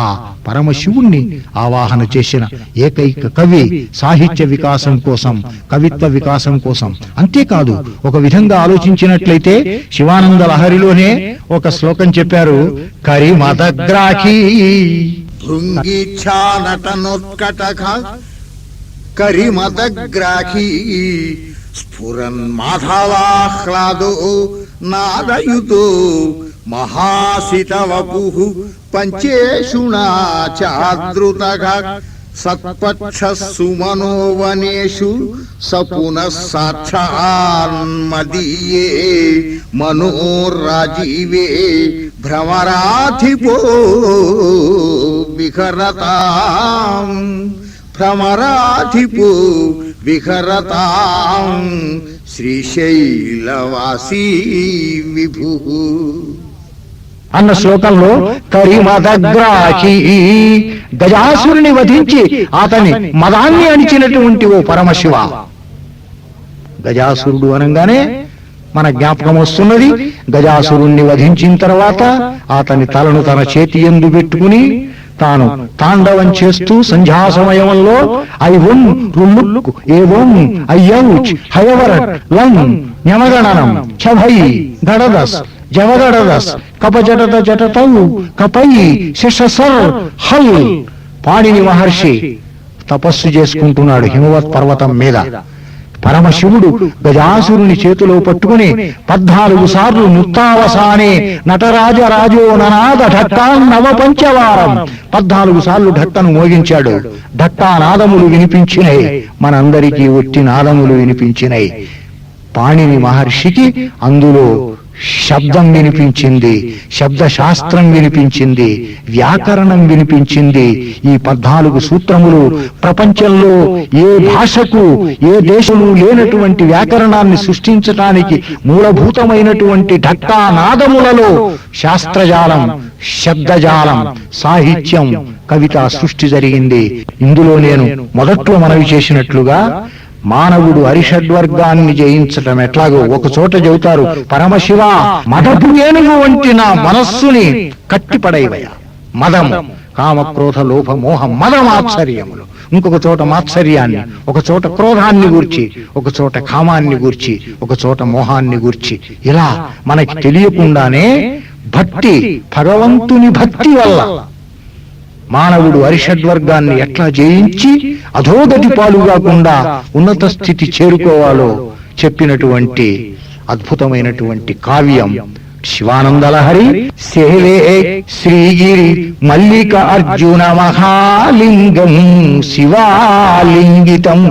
ఆ పరమశివుణ్ణి ఆవాహన చేసిన ఏకైక కవి సాహిత్య వికాసం కోసం, కవిత్వ వికాసం కోసం. అంతేకాదు, ఒక విధంగా ఆలోచించినట్లయితే శివానంద లహరిలోనే ఒక శ్లోకం చెప్పారు, కరిమదగ్రాహి భృంగిచ్ఛానటనోత్కటక కరిమదగ్రాహి స్ఫురన్ మాధవాహ్లాదో నాదయుతో మహాసితవపుః పంచేషుణా చాద్రుతః సత్పక్షస్సు మనోవనేషు సపునః సాక్షాన్మదీయే మనోరాజీవే భ్రమరాధిపో విహరతాం భ్రమరాధిపో విహరతాం శ్రీశైలవాసీ విభుః అన్న శ్లోకంలో కరిమదగ్రాహి గజాసురుని వధించి అతని మదాన్ని అణిచినటువంటి ఓ పరమశివ. గజాసురుడు అనగానే మన జ్ఞాపకం వస్తున్నది, గజాసురుణ్ణి వధించిన తర్వాత అతని తలను తన చేతి యందు పెట్టుకుని తాను తాండవం చేస్తూ సంధ్యా సమయంలో ఐవం రుల్లుక్ ఏవం అయ్యౌచ్ హయవరట్ లం న్యమగణనం ఛభై గడదస్ జవగడదస్ కపజటత జటతౌ కపై శిషసర్ హల్. పాణిని మహర్షి తపస్సు చేసుకుంటున్నాడు హిమవత్ పర్వతం మీద. పరమశివుడు గజాసురుని చేతిలో పట్టుకుని 14 సార్లు ముత్తావసానే నటరాజరాజో ననాద ఢట్టాన్నవ పంచవారం 14 సార్లు ఢట్టను మోగించాడు. ఢట్టా నాదములు వినిపించినాయి, మనందరికీ ఒట్టి నాదములు వినిపించినాయి. పాణిని మహర్షికి అందులో శబ్దం వినిపించింది, శబ్ద శాస్త్రం వినిపించింది, వ్యాకరణం వినిపించింది. ఈ 14 సూత్రములు ప్రపంచంలో ఏ భాషకు ఏ దేశము లేనటువంటి వ్యాకరణాన్ని సృష్టించటానికి మూలభూతమైనటువంటి ఢట్టా నాదములలో శాస్త్రజాలం, శబ్దజాలం, సాహిత్యం, కవితా సృష్టి జరిగింది. ఇందులో నేను మొదట్లో మనవి చేసినట్లుగా మానవుడు అరిషడ్వర్గాన్ని జయించటం ఎట్లాగో ఒక చోట చెబుతారు, పరమశివ మదపు ఏనుగు వంటి నా మనస్సుని కట్టిపడైవయ. మదం కామక్రోధ లోభ మోహ మదమాత్సర్యములు. ఇంకొక చోట మాత్సర్యాన్ని, ఒక చోట క్రోధాన్ని గూర్చి, ఒక చోట కామాన్ని గూర్చి, ఒక చోట మోహాన్ని గూర్చి, ఇలా మనకి తెలియకుండానే భక్తి, భగవంతుని భక్తి వల్ల మానవుడు అరిషడ్వర్గాన్ని ఎట్లా జయించి అధోగతి పాలు కాకుండా ఉన్నత స్థితి చేరుకోవాలో చెప్పినటువంటి అద్భుతమైనటువంటి కావ్యం శివానంద లహరి. సేవే శ్రీగిరి మల్లిక అర్జున మహాలింగం శివాలింగితం.